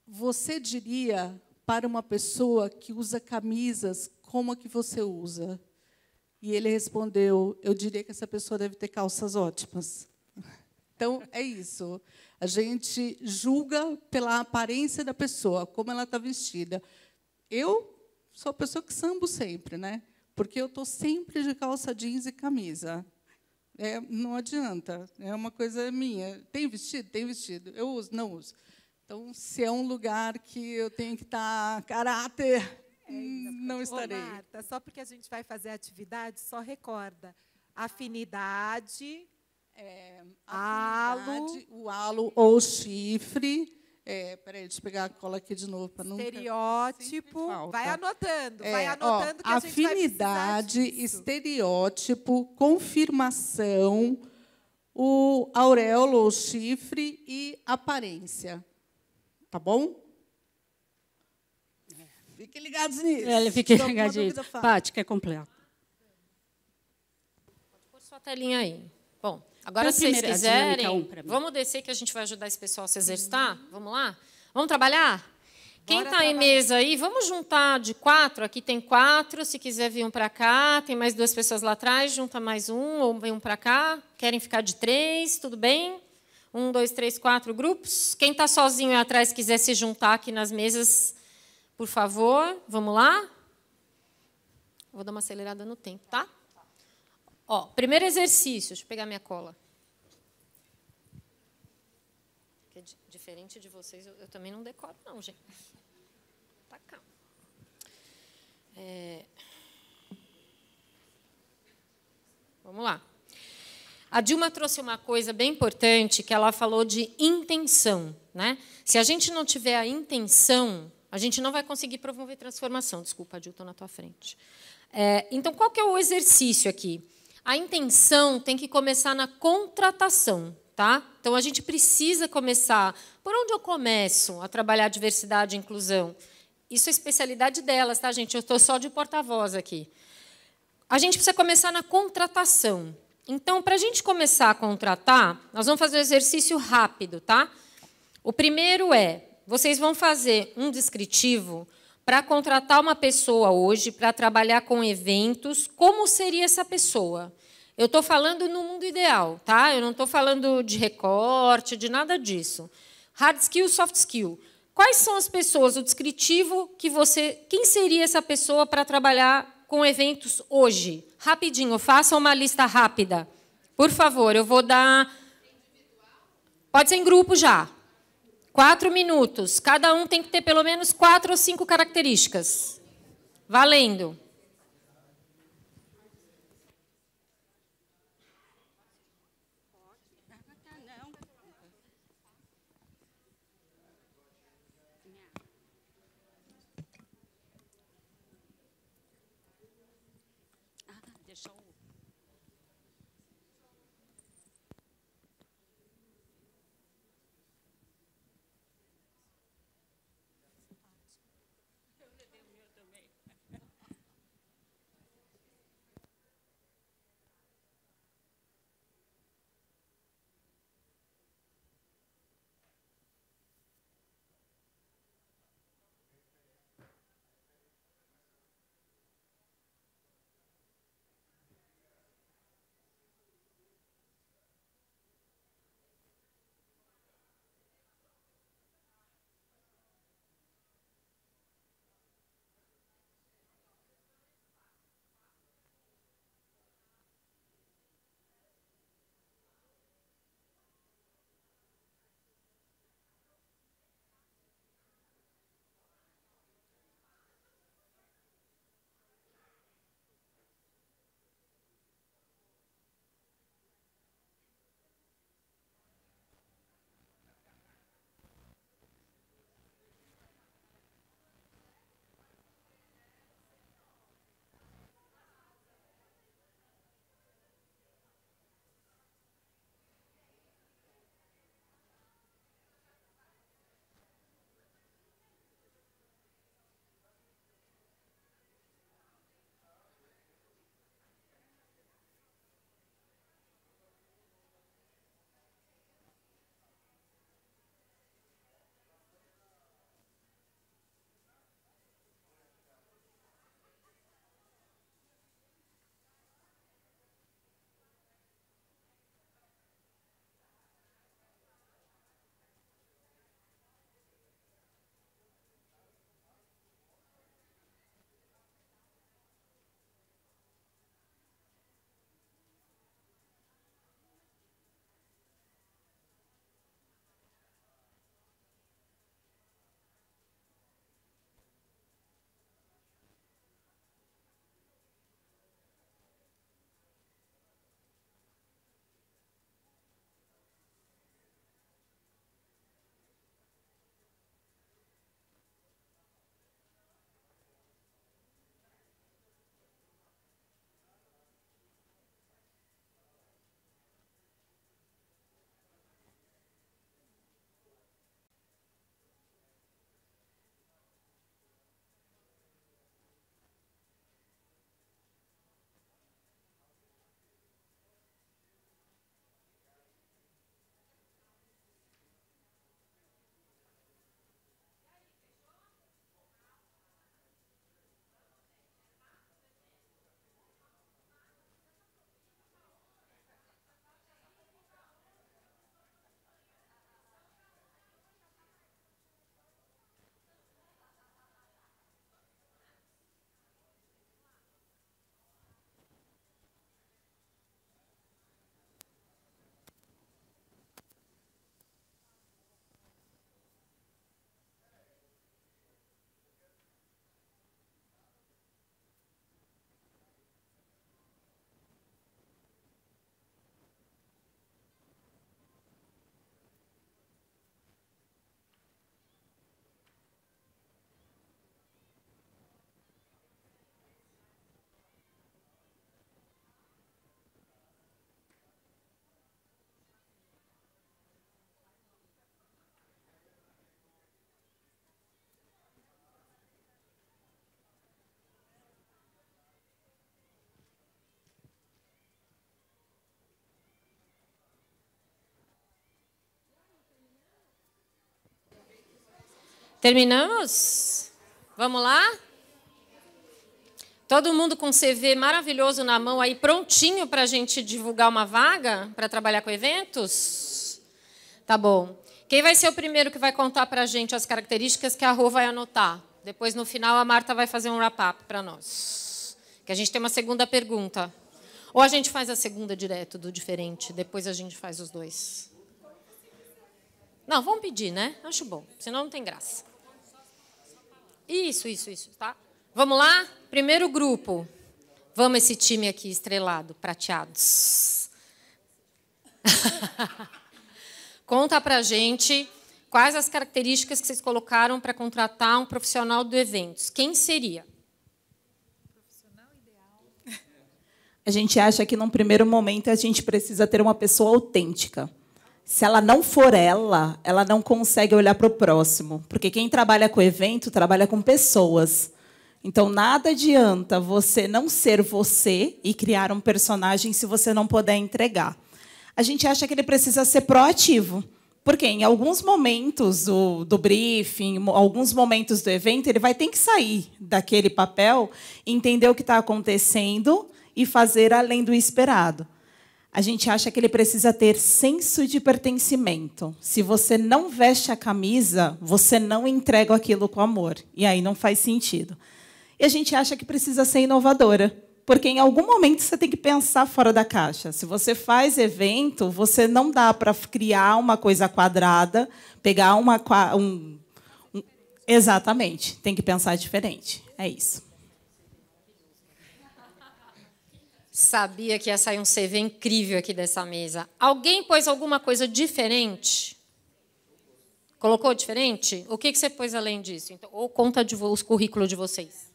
você diria para uma pessoa que usa camisas como a que você usa? E ele respondeu: eu diria que essa pessoa deve ter calças ótimas. Então, é isso. A gente julga pela aparência da pessoa, como ela está vestida. Eu sou a pessoa que sambo sempre, né? Porque eu estou sempre de calça jeans e camisa. Não adianta, é uma coisa minha. Tem vestido? Tem vestido. Eu uso? Não uso. Então, se é um lugar que eu tenho que estar caráter, não estarei. Ô, Marta, só porque a gente vai fazer atividade, só recorda. Afinidade, halo, o halo ou chifre. Peraí, deixa eu pegar a cola aqui de novo para não. estereótipo. Vai anotando, que a gente vai afinidade, precisar disso. estereótipo, confirmação, o auréola ou chifre e aparência. Tá bom? Fiquem ligados nisso. Fiquem ligadinhos. Paty, quer completo? Pode pôr sua telinha aí. Bom, agora, se vocês quiserem, vamos descer que a gente vai ajudar esse pessoal a se exercitar. Vamos lá? Vamos trabalhar? Quem está em mesa aí, vamos juntar de 4. Aqui tem 4. Se quiser vir um para cá, tem mais 2 pessoas lá atrás, junta mais um ou vem um para cá. Querem ficar de 3, tudo bem? 1, 2, 3, 4 grupos. Quem está sozinho aí atrás quiser se juntar aqui nas mesas, por favor, vamos lá? Vou dar uma acelerada no tempo, tá? Ó, primeiro exercício, deixa eu pegar minha cola. Porque, diferente de vocês, eu também não decoro, não, gente. Tá calma. Vamos lá. A Dilma trouxe uma coisa bem importante, que ela falou de intenção, né? Se a gente não tiver a intenção, a gente não vai conseguir promover transformação. Desculpa, Adil, estou na tua frente. Então, qual que é o exercício aqui? A intenção tem que começar na contratação. Tá? Então, a gente precisa começar. Por onde eu começo a trabalhar diversidade e inclusão? Isso é especialidade delas, tá, gente? Eu estou só de porta-voz aqui. A gente precisa começar na contratação. Então, para a gente começar a contratar, nós vamos fazer um exercício rápido. Tá? O primeiro vocês vão fazer um descritivo para contratar uma pessoa hoje para trabalhar com eventos. Como seria essa pessoa? Eu estou falando no mundo ideal, tá? Eu não estou falando de recorte, de nada disso. Hard skill, soft skill. Quais são as pessoas, o descritivo que você... Quem seria essa pessoa para trabalhar com eventos hoje? Rapidinho, façam uma lista rápida. Por favor, eu vou dar... Pode ser em grupo já. 4 minutos. Cada um tem que ter pelo menos 4 ou 5 características. Valendo. Terminamos? Vamos lá? Todo mundo com CV maravilhoso na mão aí, prontinho para a gente divulgar uma vaga para trabalhar com eventos? Tá bom. Quem vai ser o primeiro que vai contar para a gente as características que a Rô vai anotar? Depois, no final, a Marta vai fazer um wrap-up para nós. Que a gente tem uma segunda pergunta. Ou a gente faz a segunda direto do diferente, depois a gente faz os dois. Não, vamos pedir, né? Acho bom, senão não tem graça. Isso, tá? Vamos lá? Primeiro grupo. Vamos esse time aqui estrelado, prateados. Conta pra gente quais as características que vocês colocaram para contratar um profissional do eventos. Quem seria? Profissional ideal. A gente acha que, num primeiro momento, a gente precisa ter uma pessoa autêntica. Se ela não for ela não consegue olhar para o próximo. Porque quem trabalha com evento, trabalha com pessoas. Então, nada adianta você não ser você e criar um personagem se você não puder entregar. A gente acha que ele precisa ser proativo. Porque, em alguns momentos do briefing, em alguns momentos do evento, ele vai ter que sair daquele papel, entender o que está acontecendo e fazer além do esperado. A gente acha que ele precisa ter senso de pertencimento. Se você não veste a camisa, você não entrega aquilo com amor. E aí não faz sentido. E a gente acha que precisa ser inovadora. Porque, em algum momento, você tem que pensar fora da caixa. Se você faz evento, você não dá para criar uma coisa quadrada, pegar Exatamente. Tem que pensar diferente. É isso. Sabia que ia sair um CV incrível aqui dessa mesa. Alguém pôs alguma coisa diferente? Colocou diferente? O que você pôs além disso? Então, ou conta os currículos de vocês.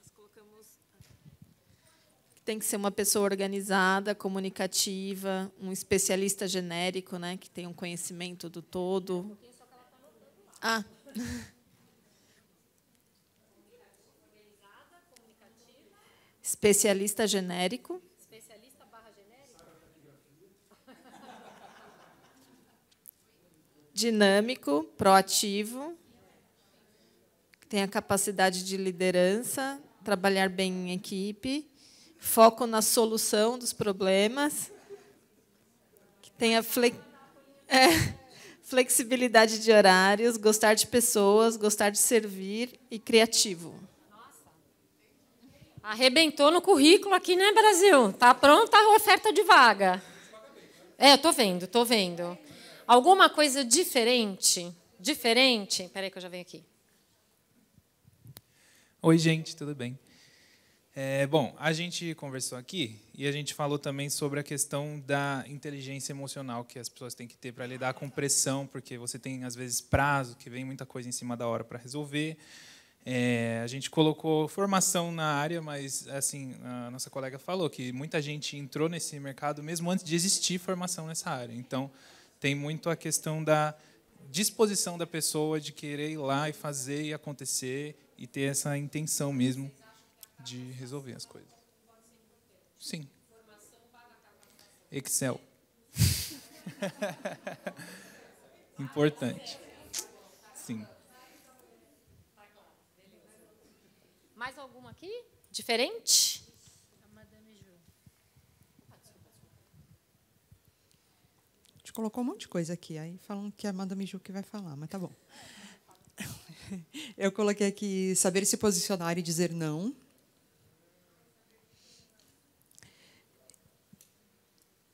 Tem que ser uma pessoa organizada, comunicativa, um especialista genérico, né, que tem um conhecimento do todo. Ah. Especialista genérico. Dinâmico, proativo, que tenha capacidade de liderança, trabalhar bem em equipe, foco na solução dos problemas, que tenha flexibilidade de horários, gostar de pessoas, gostar de servir e criativo. Arrebentou no currículo aqui, né, Brasil? Tá pronta a oferta de vaga. Estou vendo. Alguma coisa diferente? Espera aí que eu já venho aqui. Oi, gente, tudo bem? Bom, a gente conversou aqui e a gente falou também sobre a questão da inteligência emocional que as pessoas têm que ter para lidar com pressão, porque você tem, às vezes, prazo, que vem muita coisa em cima da hora para resolver. A gente colocou formação na área, mas assim a nossa colega falou que muita gente entrou nesse mercado mesmo antes de existir formação nessa área. Então, tem muito a questão da disposição da pessoa de querer ir lá e fazer e acontecer e ter essa intenção mesmo de resolver as coisas. Sim. Excel. Importante. Sim. Mais alguma aqui? Diferente? Colocou um monte de coisa aqui, aí falam que é a Madame Ju que vai falar, mas tá bom. Eu coloquei aqui saber se posicionar e dizer não.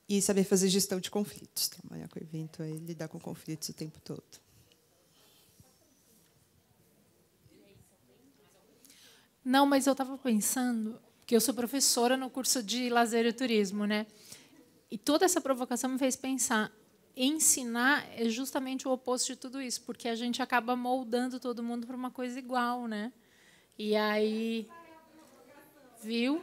E saber fazer gestão de conflitos. Trabalhar com o evento é lidar com conflitos o tempo todo. Não, mas eu estava pensando que eu sou professora no curso de lazer e turismo, né? E toda essa provocação me fez pensar. Ensinar é justamente o oposto de tudo isso, porque a gente acaba moldando todo mundo para uma coisa igual, né? E aí, viu?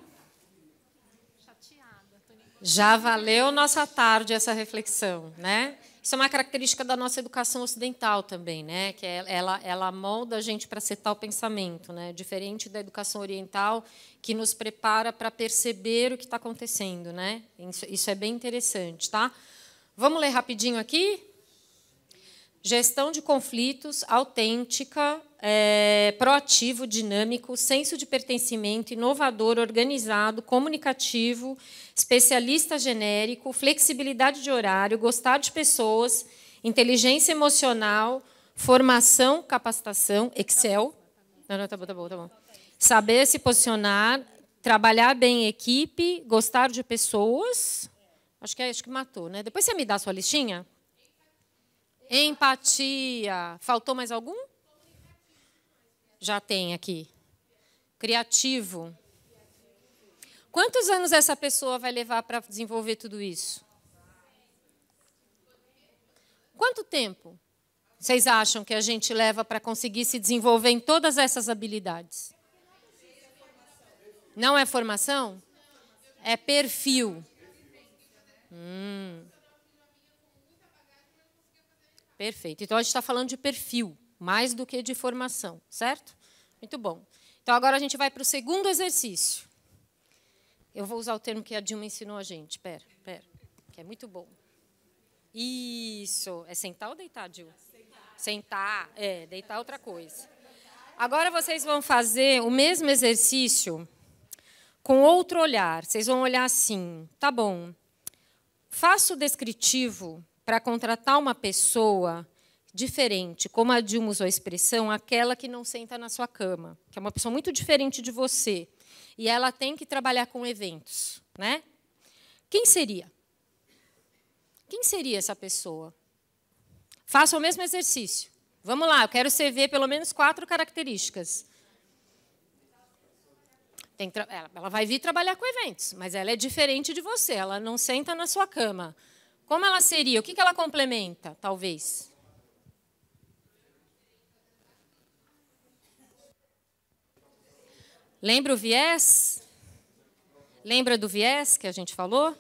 Já valeu nossa tarde essa reflexão, né? Isso é uma característica da nossa educação ocidental também, né? Que ela molda a gente para setar o pensamento, né? Diferente da educação oriental, que nos prepara para perceber o que está acontecendo, né? Isso é bem interessante, tá? Vamos ler rapidinho aqui? Gestão de conflitos, autêntica, proativo, dinâmico, senso de pertencimento, inovador, organizado, comunicativo, especialista genérico, flexibilidade de horário, gostar de pessoas, inteligência emocional, formação, capacitação, Excel. Não, tá bom. Saber se posicionar, trabalhar bem em equipe, gostar de pessoas. Acho que matou, né? Depois você me dá a sua listinha. Empatia. Faltou mais algum? Já tem aqui. Criativo. Quantos anos essa pessoa vai levar para desenvolver tudo isso? Quanto tempo vocês acham que a gente leva para conseguir se desenvolver em todas essas habilidades? Não é formação? É perfil. Perfeito. Então, a gente está falando de perfil, mais do que de formação, certo? Muito bom. Então, agora a gente vai para o segundo exercício. Eu vou usar o termo que a Dilma ensinou a gente. Espera, que é muito bom. Isso. É sentar ou deitar, Dilma? Sentar. Deitar é outra coisa. Agora, vocês vão fazer o mesmo exercício com outro olhar. Vocês vão olhar assim, tá bom, faço o descritivo para contratar uma pessoa diferente, como a Dilma usou a expressão, aquela que não senta na sua cama, que é uma pessoa muito diferente de você, e ela tem que trabalhar com eventos, né? Quem seria? Quem seria essa pessoa? Faça o mesmo exercício. Vamos lá, eu quero você ver pelo menos 4 características. Ela vai vir trabalhar com eventos, mas ela é diferente de você, ela não senta na sua cama. Como ela seria? O que ela complementa, talvez? Lembra o viés? Lembra do viés que a gente falou?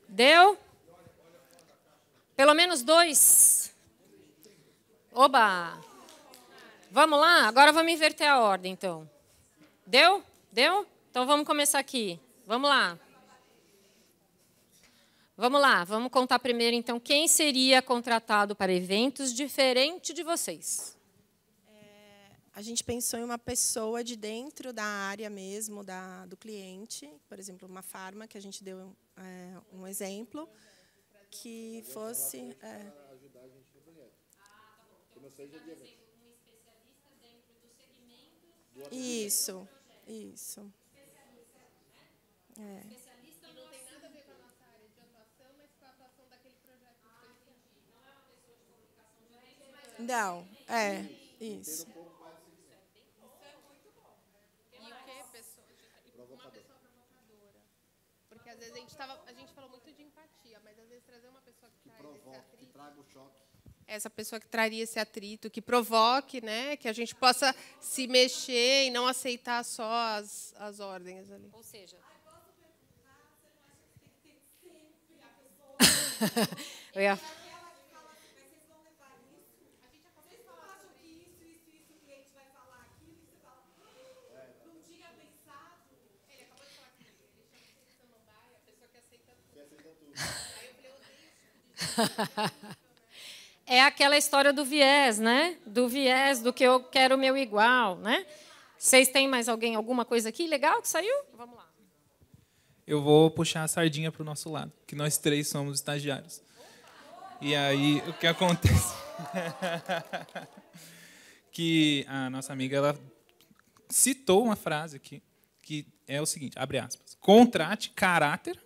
Deu? Pelo menos 2. Oba! Vamos lá? Agora vamos inverter a ordem, então. Deu? Deu? Então vamos começar aqui. Vamos lá. Vamos lá, vamos contar primeiro, então, quem seria contratado para eventos diferente de vocês? A gente pensou em uma pessoa de dentro da área mesmo, do cliente, por exemplo, uma farma, que a gente deu um exemplo, que fosse... Isso, isso. Especialista não tem nada a ver com a nossa área de atuação, mas com a atuação daquele projeto específico. Não é uma pessoa de comunicação direta, mas Não, isso. uma pessoa provocadora. Porque às vezes a gente falou muito de empatia, mas às vezes trazer uma pessoa que traz esse atrito, que traga o choque. Essa pessoa que traria esse atrito, que provoque, né, que a gente possa se mexer e não aceitar só as ordens ali. Ou seja, eu ia... É aquela história do viés, né? Do viés, do que eu quero o meu igual, né? Vocês têm mais alguma coisa aqui legal que saiu? Vamos lá. Eu vou puxar a sardinha para o nosso lado, que nós 3 somos estagiários. E aí, o que acontece? Que a nossa amiga ela citou uma frase aqui, que é o seguinte, abre aspas, contrate caráter,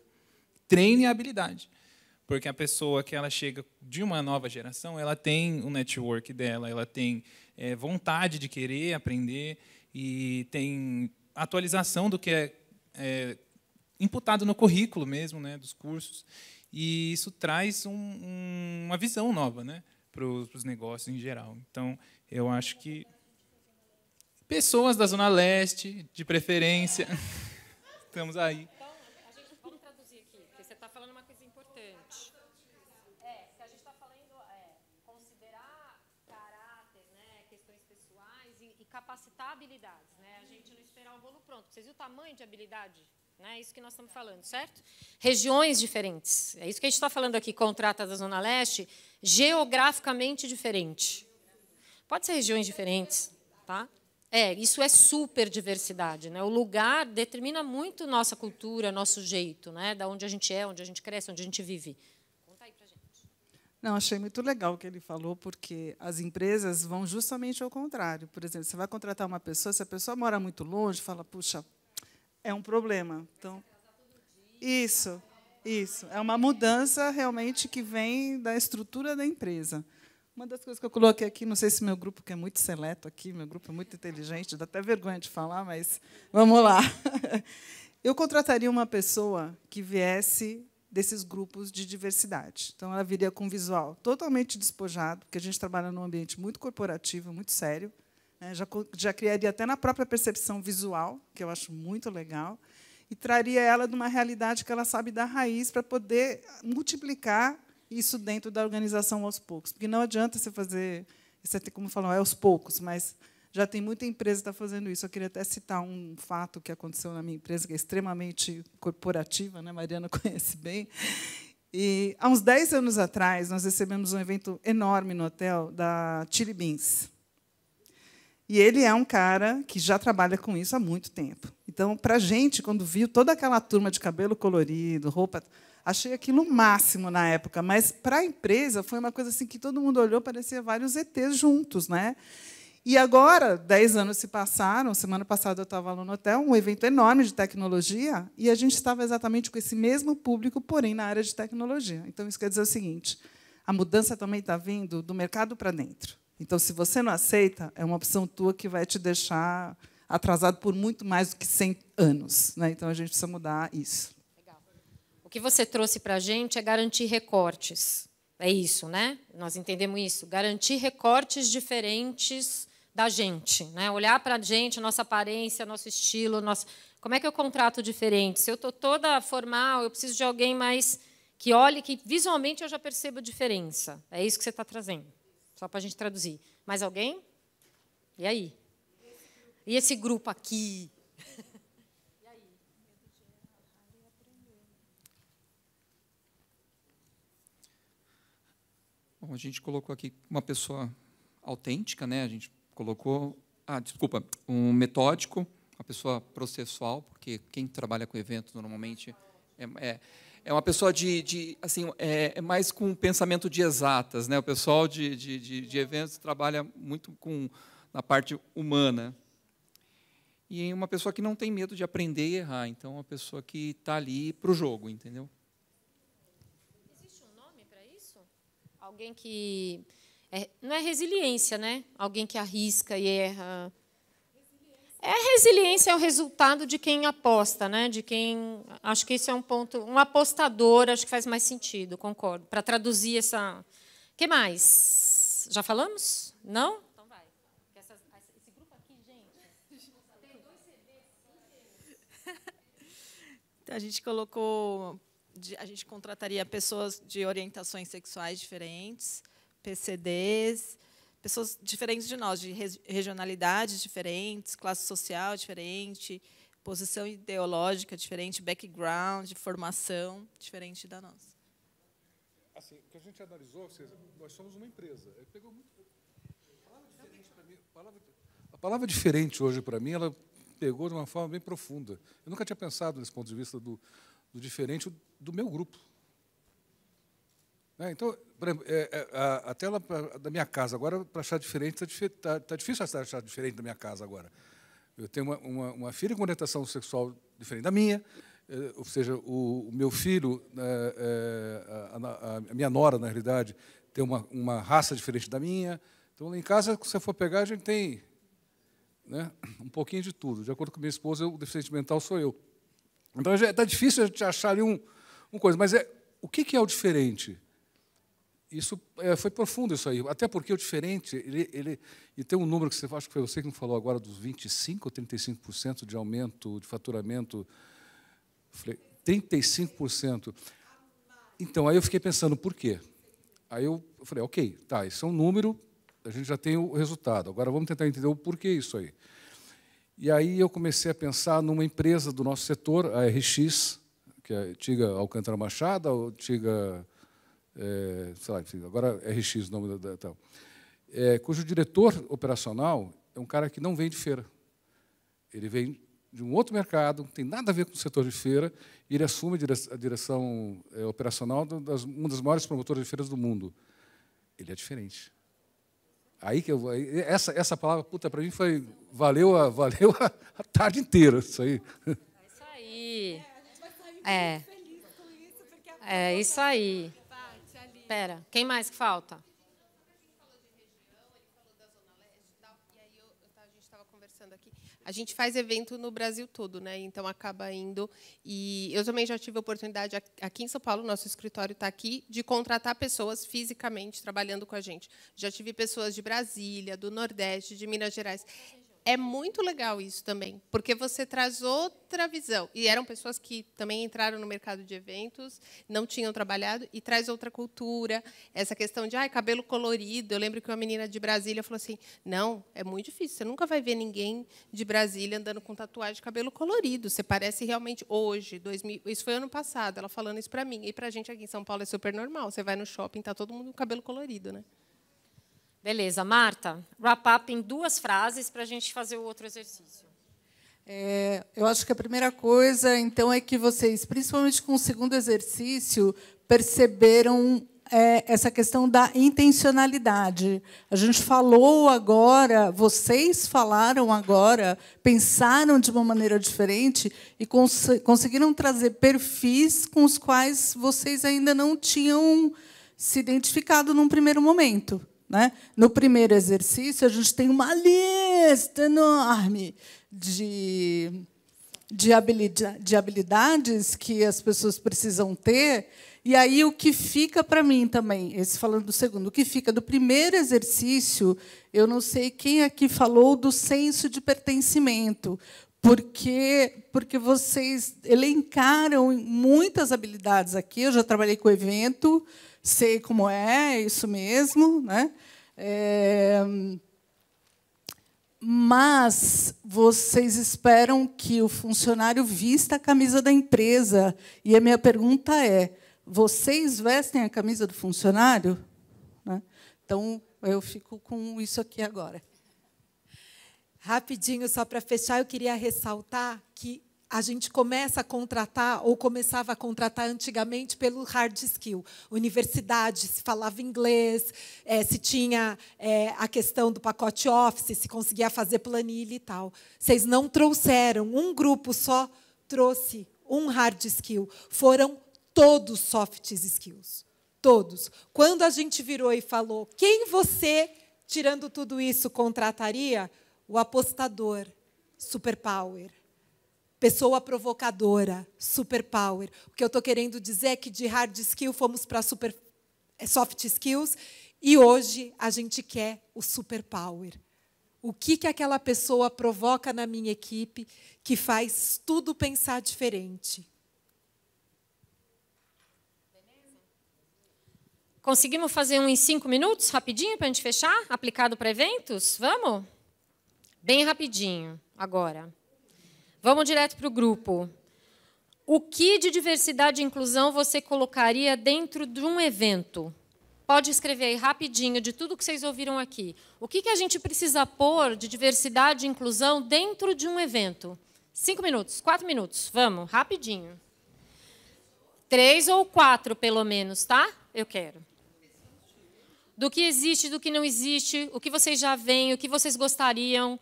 treine habilidade. Porque a pessoa que ela chega de uma nova geração, ela tem o network dela, ela tem vontade de querer aprender e tem atualização do que é imputado no currículo mesmo, né, dos cursos. E isso traz uma visão nova, né, para os negócios em geral. Então, eu acho que pessoas da Zona Leste, de preferência, estamos aí. Vamos traduzir aqui, porque você está falando uma coisa importante. Que a gente está falando considerar caráter, né, questões pessoais e capacitar habilidades. Né? A gente não esperar o bolo pronto. Vocês viram o tamanho de habilidade? Né? É isso que nós estamos falando, certo? Regiões diferentes. É isso que a gente está falando aqui, contrata da Zona Leste, geograficamente diferente. Pode ser regiões diferentes, tá? Isso é super diversidade, né? O lugar determina muito nossa cultura, nosso jeito, né? Da onde a gente é, onde a gente cresce, onde a gente vive. Conta aí pra gente. Não, achei muito legal o que ele falou, porque as empresas vão justamente ao contrário. Por exemplo, você vai contratar uma pessoa, se a pessoa mora muito longe, fala, puxa, é um problema. Então, isso. É uma mudança realmente que vem da estrutura da empresa. Uma das coisas que eu coloquei aqui, não sei se meu grupo, que é muito seleto aqui, meu grupo é muito inteligente, dá até vergonha de falar, mas vamos lá. Eu contrataria uma pessoa que viesse desses grupos de diversidade. Então, ela viria com um visual totalmente despojado, porque a gente trabalha num ambiente muito corporativo, muito sério. Né? Já criaria até na própria percepção visual, que eu acho muito legal, e traria ela de uma realidade que ela sabe da raiz para poder multiplicar isso dentro da organização aos poucos. Porque não adianta você fazer, você tem como falar, aos poucos, mas já tem muita empresa que está fazendo isso. Eu queria até citar um fato que aconteceu na minha empresa, que é extremamente corporativa, né? A Mariana conhece bem. E, há uns 10 anos atrás, nós recebemos um evento enorme no hotel da Chili Beans. E ele é um cara que já trabalha com isso há muito tempo. Então, para a gente, quando viu toda aquela turma de cabelo colorido, roupa... Achei aquilo o máximo na época, mas, para a empresa, foi uma coisa assim que todo mundo olhou, parecia vários ETs juntos. Né? E agora, 10 anos se passaram, semana passada eu estava lá no hotel, um evento enorme de tecnologia, e a gente estava exatamente com esse mesmo público, porém na área de tecnologia. Então, isso quer dizer o seguinte, a mudança também está vindo do mercado para dentro. Então, se você não aceita, é uma opção tua que vai te deixar atrasado por muito mais do que 100 anos. Né? Então, a gente precisa mudar isso. O que você trouxe para a gente é garantir recortes. É isso, né? Nós entendemos isso. Garantir recortes diferentes da gente. Né? Olhar para a gente, a nossa aparência, nosso estilo. Como é que eu contrato diferente? Se eu estou toda formal, eu preciso de alguém mais que olhe, que visualmente eu já percebo a diferença. É isso que você está trazendo. Só para a gente traduzir. Mais alguém? E aí? E esse grupo aqui? Bom, a gente colocou aqui uma pessoa autêntica, né? A gente colocou, um metódico, uma pessoa processual, porque quem trabalha com evento normalmente é uma pessoa assim, é mais com pensamento de exatas, né? O pessoal de eventos trabalha muito na parte humana. E uma pessoa que não tem medo de aprender e errar, então uma pessoa que está ali para o jogo, entendeu? Existe um nome para isso? Alguém que não é resiliência, né? Alguém que arrisca e erra. Resiliência é o resultado de quem aposta, né? De quem, acho que esse é um ponto, um apostador, acho que faz mais sentido, concordo. Para traduzir essa. O que mais? Já falamos? Não? Então vai. Esse grupo aqui, gente. Tem 2 CDs. Então, a gente colocou, a gente contrataria pessoas de orientações sexuais diferentes, PCDs. Pessoas diferentes de nós, de regionalidades diferentes, classe social diferente, posição ideológica diferente, background, formação diferente da nossa. Assim, o que a gente analisou, nós somos uma empresa. Pegou muito. A palavra diferente hoje para mim, ela pegou de uma forma bem profunda. Eu nunca tinha pensado nesse ponto de vista do diferente do meu grupo. Então, por exemplo, a tela da minha casa agora, para achar diferente, está difícil achar diferente da minha casa agora. Eu tenho uma filha com orientação sexual diferente da minha, ou seja, o meu filho, a minha nora, na realidade, tem uma raça diferente da minha. Então, lá em casa, se você for pegar, a gente tem, né, um pouquinho de tudo. De acordo com minha esposa, o deficiente mental sou eu. Então, está difícil a gente achar ali uma coisa. Mas o que é o diferente? Isso foi profundo, isso aí. Até porque o diferente, e tem um número que você acho que foi você que me falou agora, dos 25% ou 35% de aumento de faturamento. Falei, 35%. Então, aí eu fiquei pensando, por quê? Aí eu falei, ok, tá, isso é um número, a gente já tem o resultado. Agora vamos tentar entender o porquê isso aí. E aí eu comecei a pensar numa empresa do nosso setor, a RX, que é a Tiga Alcântara Machado, ou Tiga... sei lá, enfim, agora é RX o nome da tal, cujo diretor operacional é um cara que não vem de feira. Ele vem de um outro mercado, não tem nada a ver com o setor de feira, e ele assume a direção operacional de uma das maiores promotoras de feiras do mundo. Ele é diferente. Aí que essa palavra, puta, para mim valeu a tarde inteira isso aí. É isso aí. É isso aí. Espera, quem mais que falta? A gente estava conversando aqui. A gente faz evento no Brasil todo, né? Então acaba indo. E eu também já tive a oportunidade aqui em São Paulo, nosso escritório está aqui, de contratar pessoas fisicamente trabalhando com a gente. Já tive pessoas de Brasília, do Nordeste, de Minas Gerais. É muito legal isso também, porque você traz outra visão. E eram pessoas que também entraram no mercado de eventos, não tinham trabalhado, e traz outra cultura. Essa questão de cabelo colorido. Eu lembro que uma menina de Brasília falou assim, não, é muito difícil, você nunca vai ver ninguém de Brasília andando com tatuagem de cabelo colorido. Você parece realmente hoje, isso foi ano passado, ela falando isso para mim. E para a gente aqui em São Paulo é super normal. Você vai no shopping, está todo mundo com cabelo colorido, né? Beleza, Marta, wrap up em 2 frases para a gente fazer o outro exercício. Eu acho que a primeira coisa, então, é que vocês, principalmente com o segundo exercício, perceberam essa questão da intencionalidade. A gente falou agora, vocês falaram agora, pensaram de uma maneira diferente e conseguiram trazer perfis com os quais vocês ainda não tinham se identificado num primeiro momento. Né? No primeiro exercício, a gente tem uma lista enorme de habilidades que as pessoas precisam ter. E aí o que fica para mim também, esse falando do segundo, o que fica do primeiro exercício, eu não sei quem aqui falou do senso de pertencimento, porque vocês elencaram muitas habilidades aqui. Eu já trabalhei com evento, sei como é isso mesmo, né? Mas vocês esperam que o funcionário vista a camisa da empresa. E a minha pergunta é, vocês vestem a camisa do funcionário? Né? Então, eu fico com isso aqui agora. Rapidinho, só para fechar, eu queria ressaltar que a gente começa a contratar, ou começava a contratar antigamente pelo hard skill. Universidade, se falava inglês, se tinha a questão do pacote Office, se conseguia fazer planilha e tal. Vocês não trouxeram, um grupo só trouxe um hard skill. Foram todos soft skills. Todos. Quando a gente virou e falou, quem você, tirando tudo isso, contrataria? O apostador, superpower. Pessoa provocadora, superpower. O que eu estou querendo dizer é que de hard skill fomos para soft skills e hoje a gente quer o superpower. O que aquela pessoa provoca na minha equipe que faz tudo pensar diferente? Conseguimos fazer um em 5 minutos, rapidinho, para a gente fechar? Aplicado para eventos? Vamos? Bem rapidinho, agora. Vamos direto para o grupo. O que de diversidade e inclusão você colocaria dentro de um evento? Pode escrever aí rapidinho, de tudo que vocês ouviram aqui. O que a gente precisa pôr de diversidade e inclusão dentro de um evento? 5 minutos, 4 minutos. Vamos, rapidinho. 3 ou 4, pelo menos, tá? Eu quero. Do que existe, do que não existe, o que vocês já veem, o que vocês gostariam.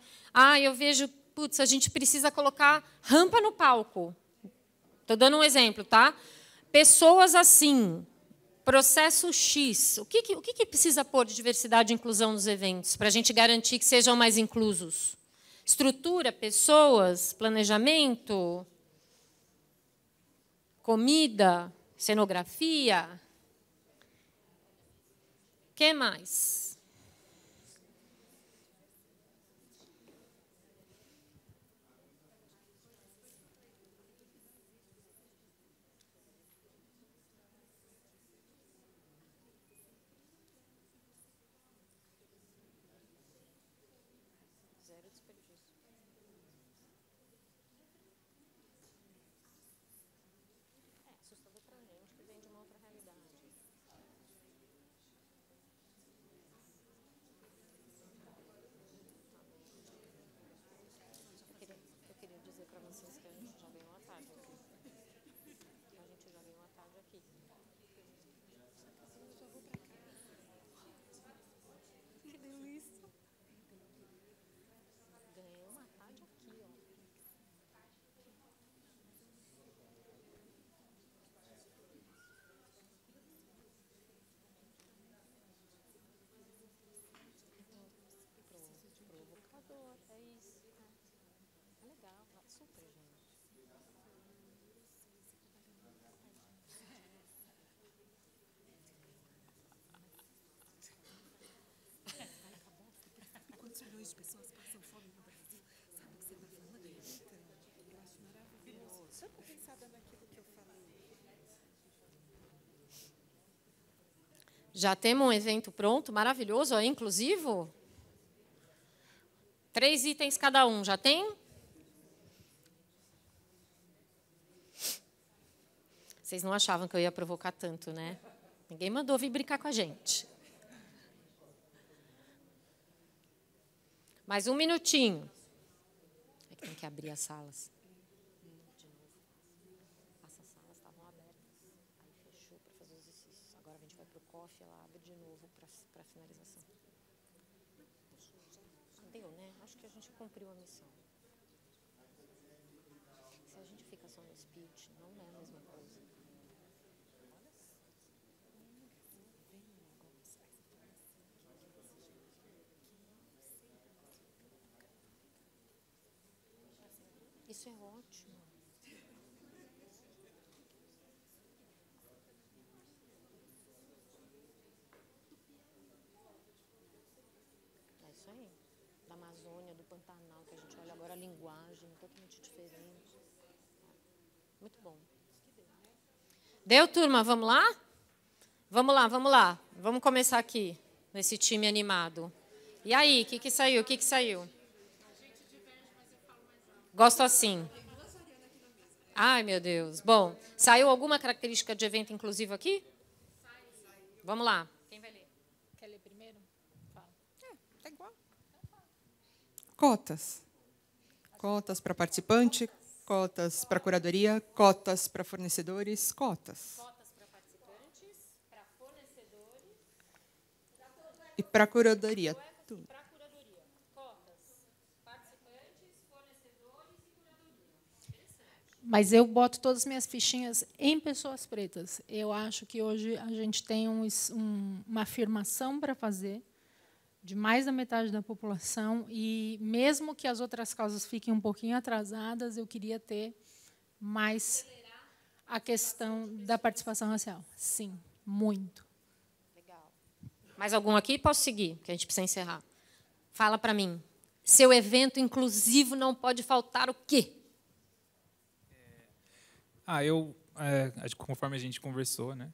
Eu vejo, putz, a gente precisa colocar rampa no palco. Estou dando um exemplo, tá? Pessoas assim, processo X. O que precisa pôr de diversidade e inclusão nos eventos para a gente garantir que sejam mais inclusos? Estrutura, pessoas, planejamento, comida, cenografia. O que mais? Milhões de pessoas passam fome no Brasil. Sabe o que você está falando? Eu acho maravilhoso. Só estou pensando naquilo que eu falei. Já temos um evento pronto, maravilhoso, ó, inclusivo. 3 itens cada um, já tem? Vocês não achavam que eu ia provocar tanto, né? Ninguém mandou vir brincar com a gente. Mais um minutinho. É que tem que abrir as salas. Essas salas estavam abertas. Aí fechou para fazer os exercícios. Agora a gente vai para o coffee, ela abre de novo para finalização. Deu, né? Acho que a gente cumpriu a missão. Se a gente fica só no speech, não é a mesma coisa. Isso é ótimo. É isso aí. Da Amazônia, do Pantanal, que a gente olha agora a linguagem totalmente diferente. Muito bom. Deu, turma? Vamos lá? Vamos lá, vamos lá. Vamos começar aqui, nesse time animado. E aí, o que saiu? O que saiu? Gosto assim. Ai, meu Deus. Bom, saiu alguma característica de evento inclusivo aqui? Vamos lá. Quem vai ler? Quer ler primeiro? Cotas. Cotas para participante, cotas para curadoria, cotas para fornecedores, cotas. Cotas para participantes, para fornecedores. E para curadoria. Para curadoria. Cotas, participantes, fornecedores e curadoria. Mas eu boto todas as minhas fichinhas em pessoas pretas. Eu acho que hoje a gente tem uma afirmação para fazer de mais da metade da população, e mesmo que as outras causas fiquem um pouquinho atrasadas, eu queria ter mais a questão da participação racial. Sim, muito. Legal. Mais algum aqui? Posso seguir, que a gente precisa encerrar. Fala para mim. Seu evento inclusivo não pode faltar o quê? Conforme a gente conversou, né?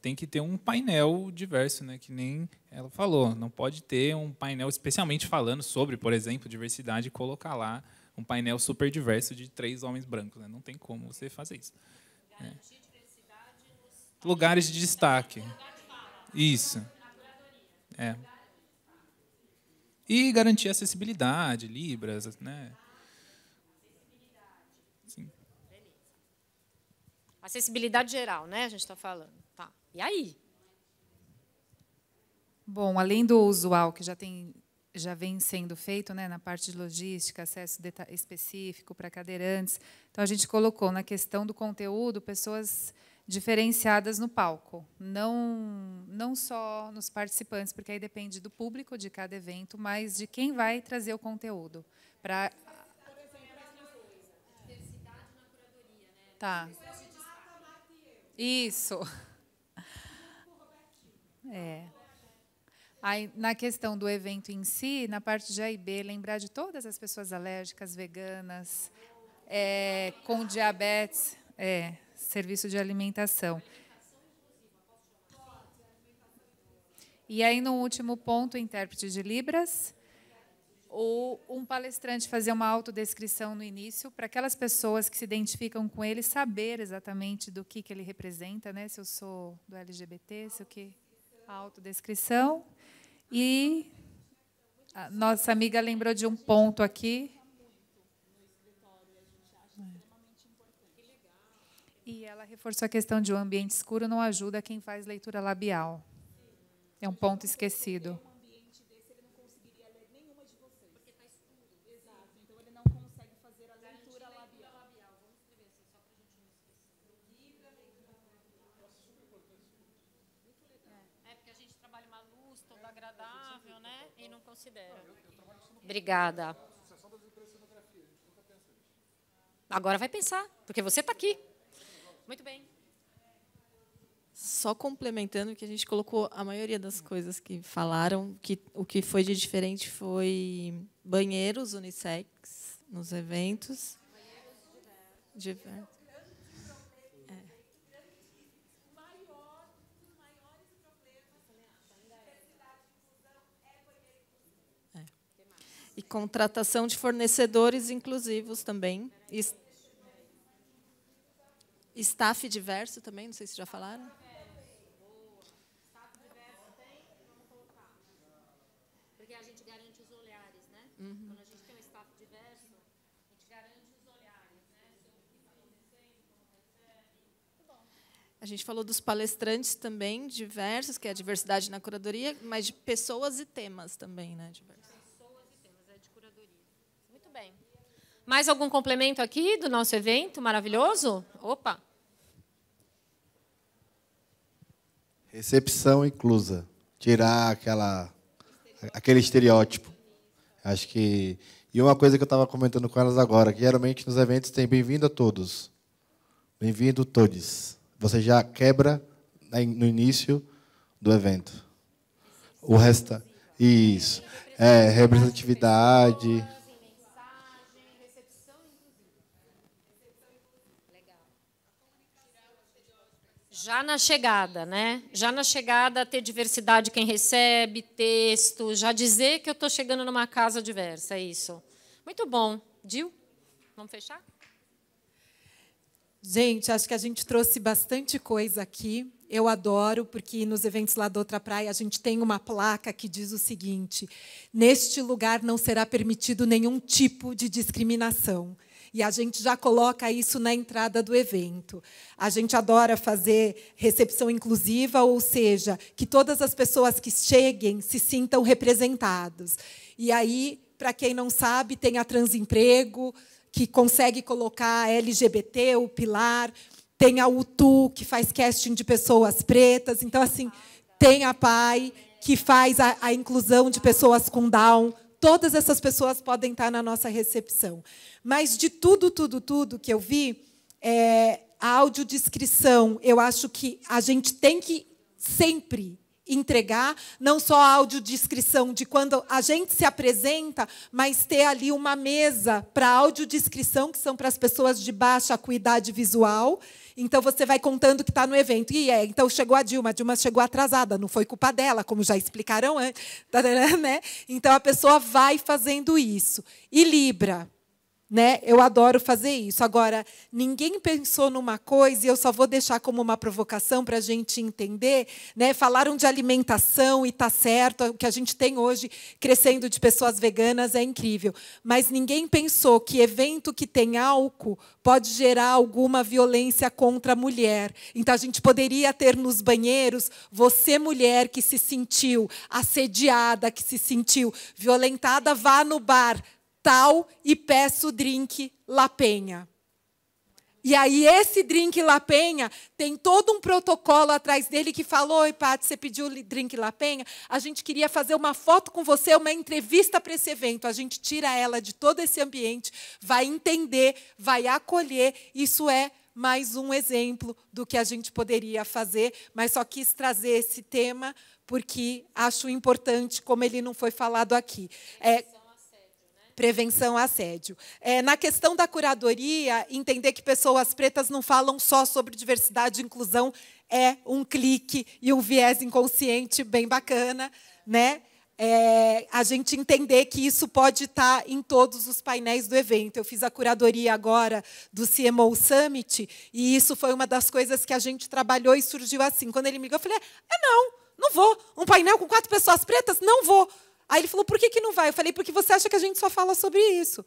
Tem que ter um painel diverso, né? Que nem ela falou. Não pode ter um painel especialmente falando sobre, por exemplo, diversidade, e colocar lá um painel super diverso de 3 homens brancos, né? Não tem como você fazer isso. Garantir diversidade nos lugares de destaque. Isso. E garantir acessibilidade, Libras, né? Acessibilidade geral, né? A gente está falando. Tá. E aí? Bom, além do usual que já vem sendo feito, né, na parte de logística, acesso específico para cadeirantes, então a gente colocou na questão do conteúdo pessoas diferenciadas no palco, não só nos participantes, porque aí depende do público de cada evento, mas de quem vai trazer o conteúdo para. Tá. Isso. Aí, na questão do evento em si, na parte de A e B, lembrar de todas as pessoas alérgicas, veganas, com diabetes, serviço de alimentação. E aí, no último ponto, intérprete de Libras, ou um palestrante fazer uma autodescrição no início, para aquelas pessoas que se identificam com ele saber exatamente do que ele representa, né? Se eu sou do LGBT, se o que a autodescrição. E a nossa amiga lembrou de um ponto aqui. E ela reforçou a questão de um ambiente escuro não ajuda quem faz leitura labial. É um ponto esquecido. E não considera. Obrigada. Agora vai pensar, porque você está aqui. Muito bem. Só complementando que a gente colocou a maioria das coisas que falaram, que o que foi de diferente foi banheiros unissex nos eventos. Diversos. E contratação de fornecedores inclusivos também. Staff diverso também, não sei se já falaram. Staff diverso tem, vamos colocar. Porque a gente garante os olhares, né? Quando a gente tem um staff diverso, a gente garante os olhares, né? Sobre o que está acontecendo, como recebe. Muito bom. A gente falou dos palestrantes também, diversos, que é a diversidade na curadoria, mas de pessoas e temas também, né? Diversos. Muito bem. Mais algum complemento aqui do nosso evento maravilhoso? Opa! Recepção inclusa. Tirar aquele estereótipo. Acho que... E uma coisa que eu estava comentando com elas agora, que geralmente nos eventos tem bem-vindo a todos. Bem-vindo todos. Você já quebra no início do evento. O resto... Isso. Representatividade... Já na chegada, né? Já na chegada, ter diversidade quem recebe, texto, já dizer que eu estou chegando numa casa diversa, é isso. Muito bom. Gil, vamos fechar? Gente, acho que a gente trouxe bastante coisa aqui. Eu adoro, porque nos eventos lá da Outra Praia a gente tem uma placa que diz o seguinte: neste lugar não será permitido nenhum tipo de discriminação. E a gente já coloca isso na entrada do evento. A gente adora fazer recepção inclusiva, ou seja, que todas as pessoas que cheguem se sintam representados. E aí, para quem não sabe, tem a Transemprego, que consegue colocar a LGBT, o Pilar. Tem a UTU, que faz casting de pessoas pretas. Então, assim, tem a PAI, que faz a inclusão de pessoas com Down. Todas essas pessoas podem estar na nossa recepção. Mas, de tudo que eu vi, a audiodescrição, eu acho que a gente tem que sempre entregar, não só a audiodescrição de quando a gente se apresenta, mas ter ali uma mesa para audiodescrição, que são para as pessoas de baixa acuidade visual. Então, você vai contando que está no evento. Então, chegou a Dilma chegou atrasada, não foi culpa dela, como já explicaram antes. Né? Então, a pessoa vai fazendo isso. E Libra, né? Eu adoro fazer isso. Agora, ninguém pensou numa coisa, e eu só vou deixar como uma provocação para a gente entender. Né? Falaram de alimentação, e está certo, o que a gente tem hoje crescendo de pessoas veganas é incrível. Mas ninguém pensou que evento que tem álcool pode gerar alguma violência contra a mulher. Então, a gente poderia ter nos banheiros, você, mulher, que se sentiu assediada, que se sentiu violentada, vá no bar tal e peça o drink La Penha. E aí, esse drink La Penha tem todo um protocolo atrás dele que falou: oi, Paty, você pediu o drink La Penha? A gente queria fazer uma foto com você, uma entrevista para esse evento. A gente tira ela de todo esse ambiente, vai entender, vai acolher. Isso é mais um exemplo do que a gente poderia fazer, mas só quis trazer esse tema porque acho importante, como ele não foi falado aqui. Prevenção ao assédio. Na questão da curadoria, entender que pessoas pretas não falam só sobre diversidade e inclusão é um clique e um viés inconsciente bem bacana, né? A gente entender que isso pode estar em todos os painéis do evento. Eu fiz a curadoria agora do CMO Summit, e isso foi uma das coisas que a gente trabalhou e surgiu assim. Quando ele me ligou, eu falei: não vou. Um painel com 4 pessoas pretas? Não vou. Aí ele falou: por que não vai? Eu falei: porque você acha que a gente só fala sobre isso.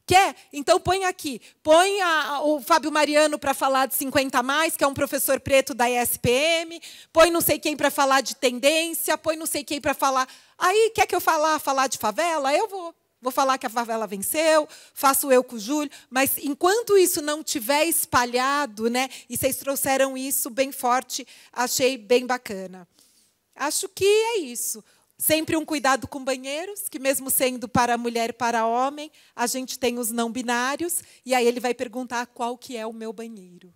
Quer? Então põe aqui. Põe o Fábio Mariano para falar de 50+, que é um professor preto da ESPM. Põe não sei quem para falar de tendência. Põe não sei quem para falar... Aí, quer que eu falar de favela? Eu vou. Vou falar que a favela venceu, faço eu com o Júlio. Mas, enquanto isso não tiver espalhado, né, e vocês trouxeram isso bem forte, achei bem bacana. Acho que é isso. Sempre um cuidado com banheiros, que mesmo sendo para mulher e para homem, a gente tem os não binários, e aí ele vai perguntar qual que é o meu banheiro.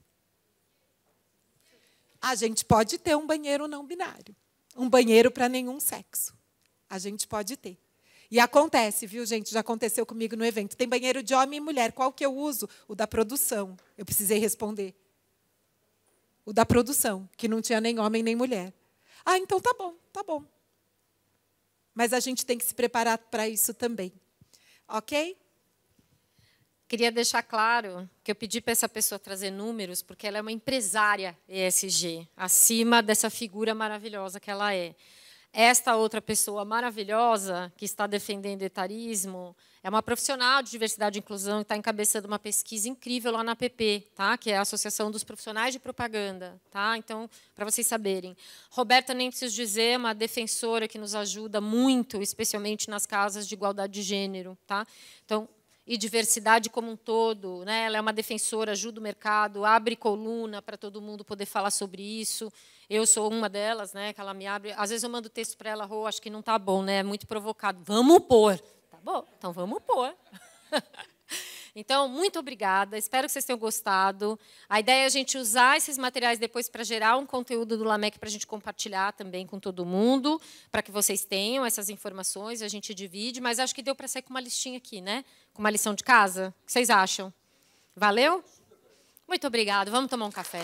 A gente pode ter um banheiro não binário, um banheiro para nenhum sexo. A gente pode ter. E acontece, viu, gente? Já aconteceu comigo no evento. Tem banheiro de homem e mulher. Qual que eu uso? O da produção. Eu precisei responder. O da produção, que não tinha nem homem nem mulher. Então tá bom, tá bom. Mas a gente tem que se preparar para isso também. Ok? Queria deixar claro que eu pedi para essa pessoa trazer números, porque ela é uma empresária ESG, acima dessa figura maravilhosa que ela é. Esta outra pessoa maravilhosa, que está defendendo o etarismo, é uma profissional de diversidade e inclusão e está encabeçando uma pesquisa incrível lá na APP, tá? Que é a Associação dos Profissionais de Propaganda. Tá? Então, para vocês saberem. Roberta, nem preciso dizer, é uma defensora que nos ajuda muito, especialmente nas causas de igualdade de gênero. Tá? Então, e diversidade como um todo. Né? Ela é uma defensora, ajuda o mercado, abre coluna para todo mundo poder falar sobre isso. Eu sou uma delas, né, que ela me abre. Às vezes eu mando texto para ela: acho que não está bom, né? É muito provocado. Vamos pôr. Tá bom, então vamos pôr. Então, muito obrigada. Espero que vocês tenham gostado. A ideia é a gente usar esses materiais depois para gerar um conteúdo do LAMEC para a gente compartilhar também com todo mundo, para que vocês tenham essas informações, a gente divide. Mas acho que deu para sair com uma listinha aqui, né? Com uma lição de casa. O que vocês acham? Valeu? Muito obrigada. Vamos tomar um café.